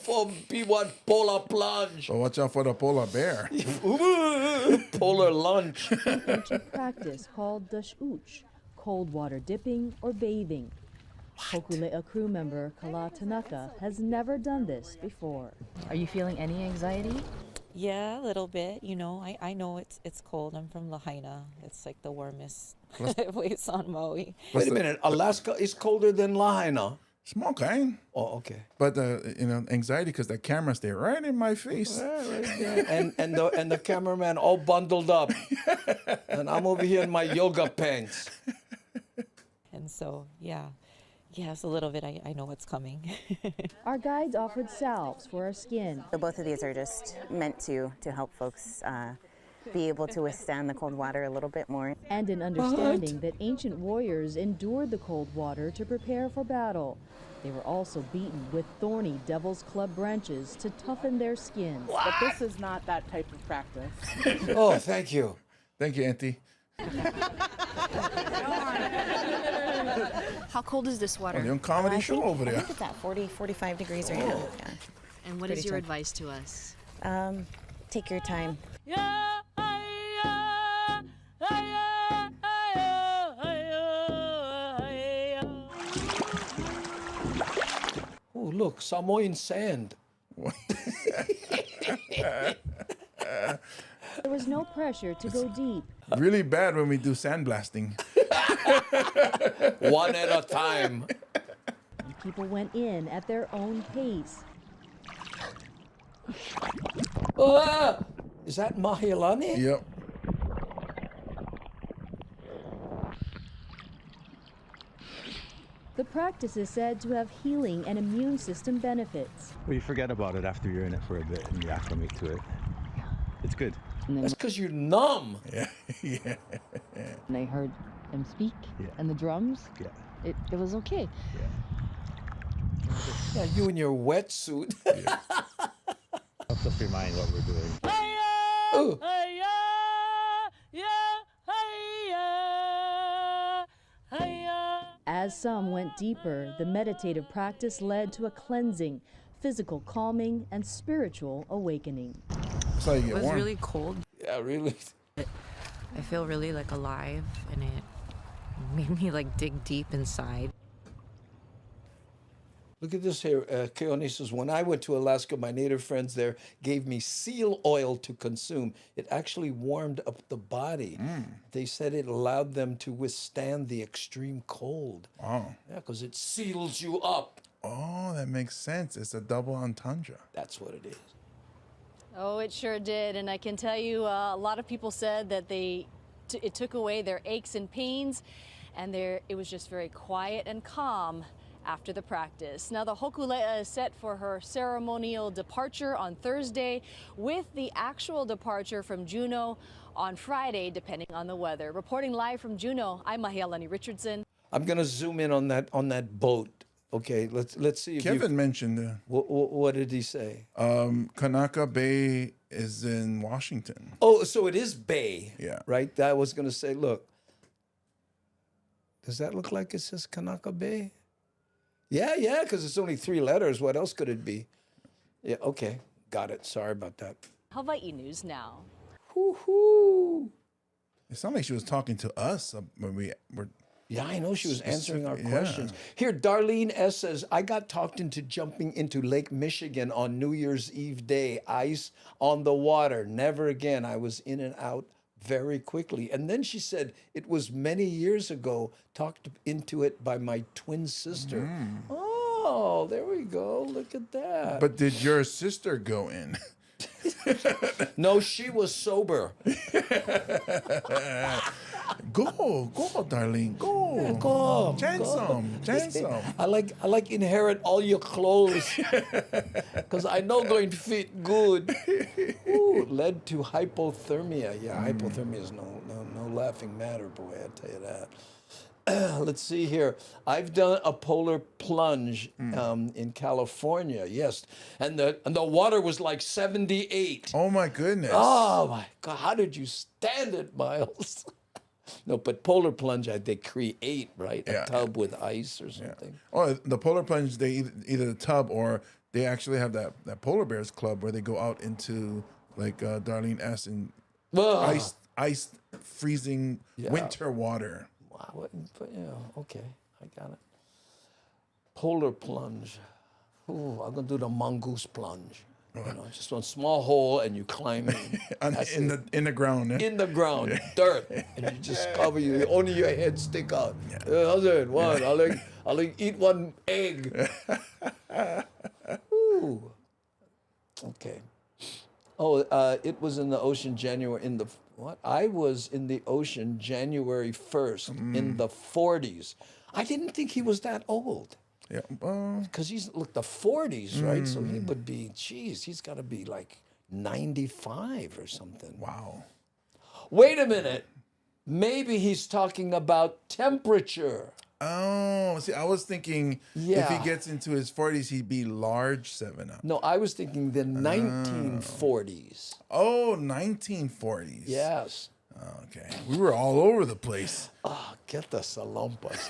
for P1 polar plunge. So watch out for the polar bear. Polar lunch. Ancient practice called dash'uch, cold water dipping or bathing. Hōkūle'a crew member Kala Tanaka has never done this before. Are you feeling any anxiety? Yeah, a little bit. You know, I know it's cold. I'm from Lahaina. It's like the warmest place on Maui. Wait a minute. Alaska is colder than Lahaina. Small kind. Oh, okay. But anxiety because the camera stay right in my face. Right there. and the cameraman all bundled up, and I'm over here in my yoga pants. And so, yes, a little bit. I know what's coming. Our guides offered salves for our skin. So both of these are just meant to help folks be able to withstand the cold water a little bit more. And an understanding that ancient warriors endured the cold water to prepare for battle. They were also beaten with thorny devil's club branches to toughen their skin. But this is not that type of practice. Oh, thank you. Thank you, Auntie. How cold is this water? Oh, young comedy show over there. I think it's at 40, 45 degrees right now. Yeah. And what is your advice to us? Take your time. Oh, look, Samoan sand. There was no pressure to go deep. Really bad when we do sandblasting. One at a time. People went in at their own pace. Is that Mahilani? Yep. The practice is said to have healing and immune system benefits. Well, you forget about it after you're in it for a bit and you acclimate to it. It's good. That's because you're numb. Yeah. Yeah. And I heard them speak and the drums. Yeah. It was okay. Yeah, you in your wetsuit. Helps us remind what we're doing. Ooh. As some went deeper, the meditative practice led to a cleansing, physical calming, and spiritual awakening. So you get It was warm. really cold. Yeah, really. I feel really like alive, and it made me like dig deep inside. Look at this here. Keone says, when I went to Alaska, my native friends there gave me seal oil to consume. It actually warmed up the body. They said it allowed them to withstand the extreme cold. Wow. Yeah, because it seals you up. Oh, that makes sense. It's a double entendre. That's what it is. Oh, it sure did. And I can tell you, a lot of people said that it took away their aches and pains, and it was just very quiet and calm after the practice. Now, the Hōkūle'a is set for her ceremonial departure on Thursday, with the actual departure from Juneau on Friday, depending on the weather. Reporting live from Juneau, I'm Mahialani Richardson. I'm gonna zoom in on that boat. Okay, let's see. If Kevin mentioned. What did he say? Kanaka Bay is in Washington. Oh, so it is Bay. Yeah. Right. I was gonna say, look. Does that look like it says Kanaka Bay? Yeah, because it's only 3 letters. What else could it be? Yeah, okay. Got it. Sorry about that. Hawaii News Now. Woo-hoo. It sounded like she was talking to us when we were. Yeah, I know she was answering our questions. Here, Darlene S. says, I got talked into jumping into Lake Michigan on New Year's Eve day. Ice on the water. Never again. I was in and out very quickly. And then she said, it was many years ago, talked into it by my twin sister. Oh, there we go. Look at that. But did your sister go in? No, she was sober. Go, Darlene, go. Yeah, go. Chance some. I like inherit all your clothes because I know going to fit good. Ooh, led to hypothermia. Yeah, hypothermia is no laughing matter, boy. I tell you that. Let's see here. I've done a polar plunge in California. Yes, and the water was like 78. Oh my goodness. Oh my God! How did you stand it, Miles? No, but polar plunge, they create, right? A tub with ice or something. Yeah. Oh, the polar plunge, they either the tub or they actually have that Polar Bears Club where they go out into like Darlene S. and ice freezing winter water. Wow. Yeah, okay. I got it. Polar plunge. Ooh, I'm going to do the mongoose plunge. You know, just one small hole and you climb in. in the ground. In the ground, dirt, and you just cover you. Only your head stick out. How's it? One. I'll like eat one egg. Ooh. Okay. Oh, it was in the ocean January I was in the ocean January 1st in the 40s. I didn't think he was that old. Yeah, because he's the 40s, right? So he would be, he's got to be like 95 or something. Wow. Wait a minute. Maybe he's talking about temperature. Oh, see, I was thinking if he gets into his 40s, he'd be large 7-Up. No, I was thinking the 1940s. Oh, 1940s. Yes. Okay. We were all over the place. Oh, get the salompas.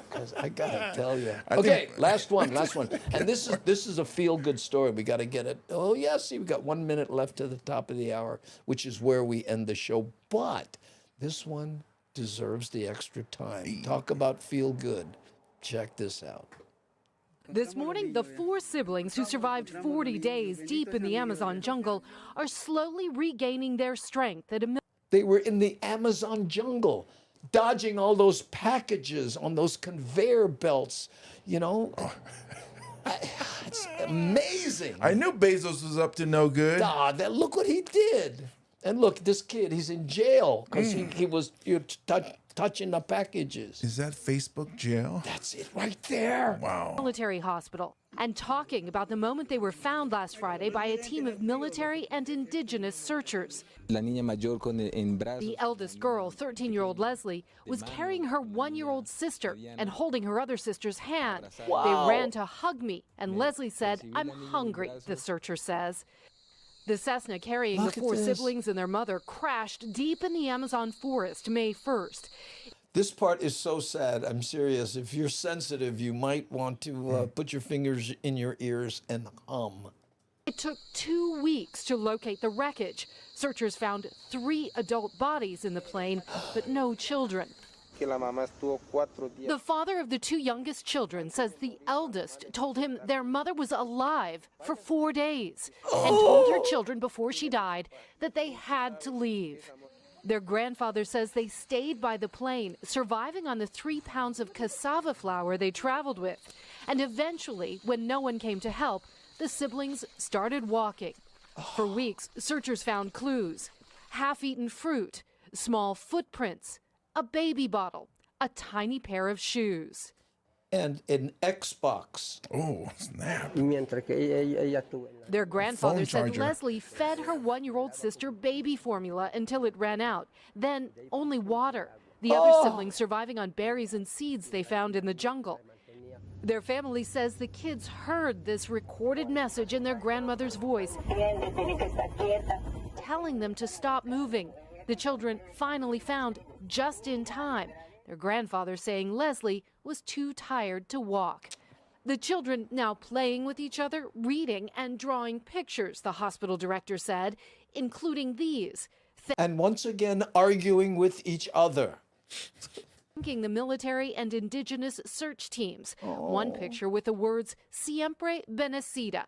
Because I got to tell you. Okay, last one. And this is a feel-good story. We got to get it. Oh, yeah, see, we got 1 minute left to the top of the hour, which is where we end the show. But this one deserves the extra time. Talk about feel good. Check this out. This morning, the 4 siblings who survived 40 days deep in the Amazon jungle are slowly regaining their strength at They were in the Amazon jungle, dodging all those packages on those conveyor belts, you know. It's amazing. I knew Bezos was up to no good. Look what he did. And look, this kid, he's in jail because he was touching the packages. Is that Facebook jail? That's it right there. Wow. Military hospital and talking about the moment they were found last Friday by a team of military and indigenous searchers. The eldest girl, 13-year-old Leslie, was carrying her 1-year-old sister and holding her other sister's hand. Wow. They ran to hug me, and Leslie said, "I'm hungry," the searcher says. The Cessna carrying the 4 siblings and their mother crashed deep in the Amazon forest May 1st. This part is so sad. I'm serious. If you're sensitive, you might want to put your fingers in your ears and hum. It took 2 weeks to locate the wreckage. Searchers found 3 adult bodies in the plane, but no children. The father of the 2 youngest children says the eldest told him their mother was alive for 4 days and told her children before she died that they had to leave. Their grandfather says they stayed by the plane, surviving on the 3 pounds of cassava flour they traveled with. And eventually, when no one came to help, the siblings started walking. For weeks, searchers found clues: half-eaten fruit, small footprints, a baby bottle, a tiny pair of shoes. And an Xbox. Oh, snap. Their grandfather said Leslie fed her 1-year-old sister baby formula until it ran out, then only water. The other siblings surviving on berries and seeds they found in the jungle. Their family says the kids heard this recorded message in their grandmother's voice, telling them to stop moving. The children finally found just in time. Their grandfather saying Leslie was too tired to walk. The children now playing with each other, reading and drawing pictures, the hospital director said. including these. And once again, arguing with each other. Thanking the military and indigenous search teams. One picture with the words, Siempre Benecida,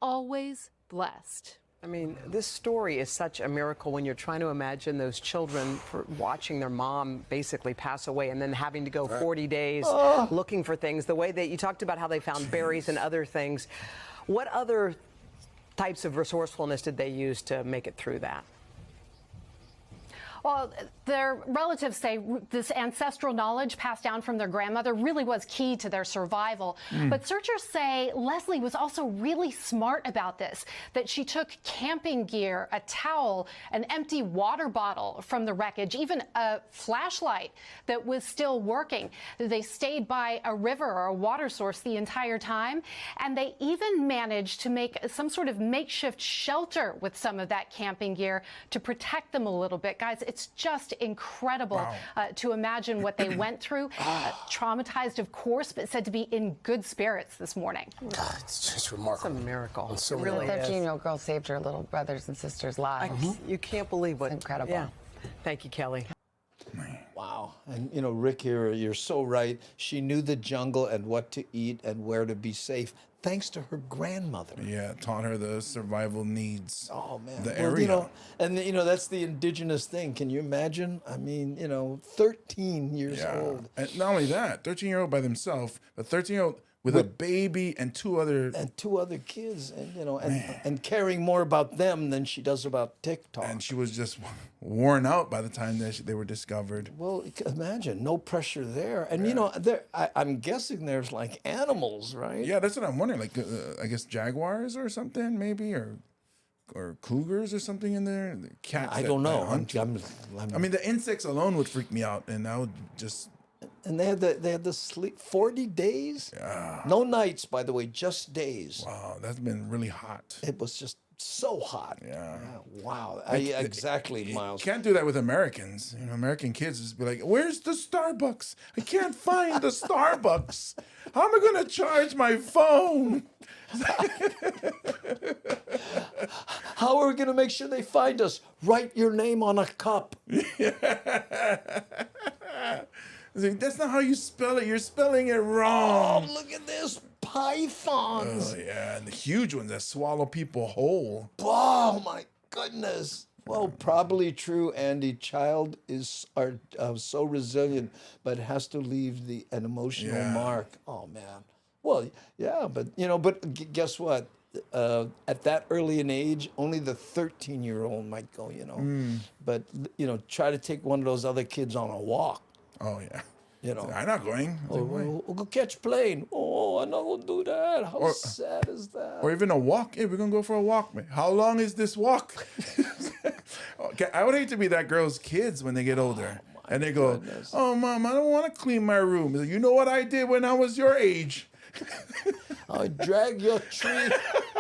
always blessed. I mean, this story is such a miracle when you're trying to imagine those children watching their mom basically pass away and then having to go 40 days looking for things. The way that you talked about how they found berries and other things. What other types of resourcefulness did they use to make it through that? Well, their relatives say this ancestral knowledge passed down from their grandmother really was key to their survival. But searchers say Leslie was also really smart about this, that she took camping gear, a towel, an empty water bottle from the wreckage, even a flashlight that was still working. They stayed by a river or a water source the entire time, and they even managed to make some sort of makeshift shelter with some of that camping gear to protect them a little bit. Guys, it's just incredible to imagine what they went through. Traumatized, of course, but said to be in good spirits this morning. God, it's just remarkable. It's a miracle. It's The 13-year-old girl saved her little brothers and sisters' lives. You can't believe what. It's incredible. Yeah. Thank you, Kelly. Wow. And, you know, Rick here, you're so right. She knew the jungle and what to eat and where to be safe, thanks to her grandmother. Yeah, taught her the survival needs. Oh, man. The Well, area. you know, and, you know, that's the indigenous thing. Can you imagine? I mean, you know, 13 years old. And not only that, 13-year-old by themselves, but 13-year-old with a baby and two other kids, and you know, and caring more about them than she does about TikTok. And she was just worn out by the time that they were discovered. Well, imagine no pressure there, and you know, I'm guessing there's like animals, right? Yeah, that's what I'm wondering. Like, I guess jaguars or something, maybe, or cougars or something in there. The cats. I don't know. I mean, the insects alone would freak me out, and I would just. And they had the sleep 40 days. Yeah. No nights, by the way, just days. Wow, that's been really hot. It was just so hot. Yeah. Wow. Exactly, Miles. You can't do that with Americans. You know, American kids just be like, "Where's the Starbucks? I can't find the Starbucks. How am I going to charge my phone?" How are we going to make sure they find us? Write your name on a cup. That's not how you spell it. You're spelling it wrong. Oh, look at this. Pythons. Oh, yeah. And the huge ones that swallow people whole. Oh, my goodness. Well, probably true, Andy. Child are so resilient, but has to leave an emotional mark. Oh, man. Well, yeah, but, you know, guess what? At that early an age, only the 13-year-old might go, you know. But, you know, try to take one of those other kids on a walk. Oh, yeah. You know. I'm not going. We'll go catch plane. Oh, I'm not going to do that. How sad is that? Or even a walk. Hey, we're going to go for a walk, man. How long is this walk? Okay, I would hate to be that girl's kids when they get older. And they go, "Oh, Mom, I don't want to clean my room." You know what I did when I was your age? I drag your tree,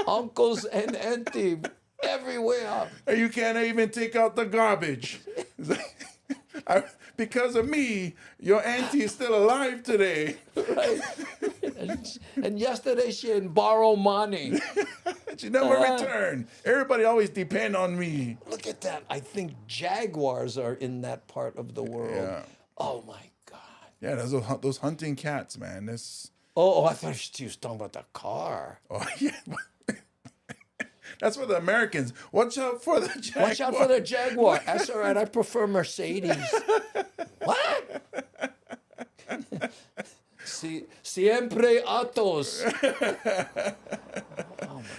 uncles and auntie, everywhere. And you can't even take out the garbage. Because of me, your auntie is still alive today. Right. And yesterday she didn't borrow money. She never returned. Everybody always depend on me. Look at that. I think jaguars are in that part of the world. Yeah. Oh, my God. Yeah, those hunting cats, man. Oh, I thought she was talking about the car. Oh, yeah. That's for the Americans. Watch out for the Jaguar. Watch out for the Jaguar. That's all right. I prefer Mercedes. What? Siempre autos.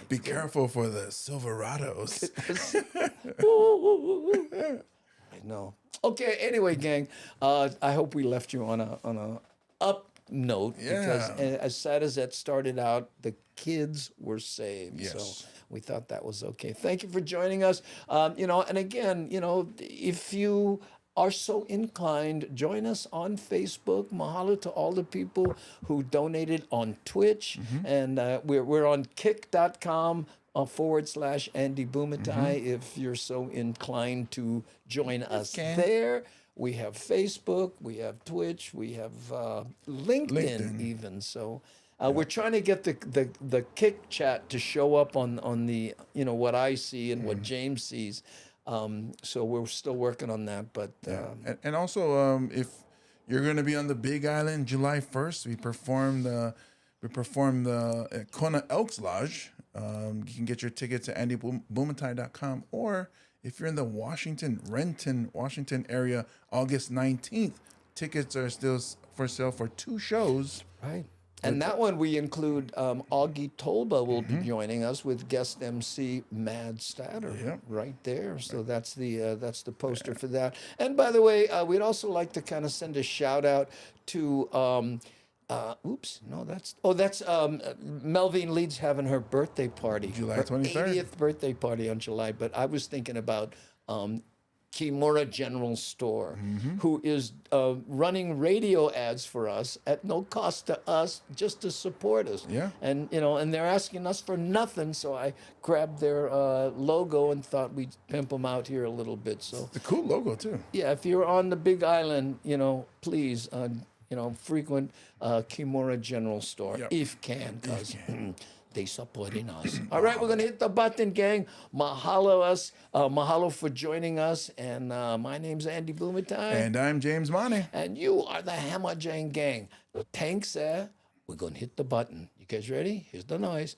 Be careful for the Silverados. I know. Okay. Anyway, gang, I hope we left you on a up note because as sad as that started out, the kids were saved. Yes. So we thought that was okay. Thank you for joining us. You know, and again, you know, if you are so inclined, join us on Facebook. Mahalo to all the people who donated on Twitch. And we're on kick.com /Andy Bumatai if you're so inclined to join us there. We have Facebook, we have Twitch, we have LinkedIn even. So, We're trying to get the kick chat to show up on the, what I see and what James sees. So we're still working on that. But and also, if you're going to be on the Big Island July 1st, we perform the Kona Elks Lodge. You can get your tickets at andybumatai.com, or if you're in the Renton, Washington area, August 19th, tickets are still for sale for 2 shows. Right. And that one we include Augie Tolba will be joining us with guest MC Mad Statter right there. So that's the poster for that. And by the way, we'd also like to kind of send a shout out to that's Melvin Leeds having her birthday party. July her 23rd. 80th birthday party on July. But I was thinking about Kimura General Store, who is running radio ads for us at no cost to us, just to support us. Yeah. And and they're asking us for nothing, so I grabbed their logo and thought we'd pimp them out here a little bit. So it's a cool logo too. Yeah, if you're on the Big Island, please, frequent Kimura General Store if can, because they supporting us. All right, we're gonna hit the button, gang. Mahalo for joining us. And my name's Andy Bumatai. And I'm James Mane. And you are the Hammer Jane Gang. Thanks, we're gonna hit the button. You guys ready? Here's the noise.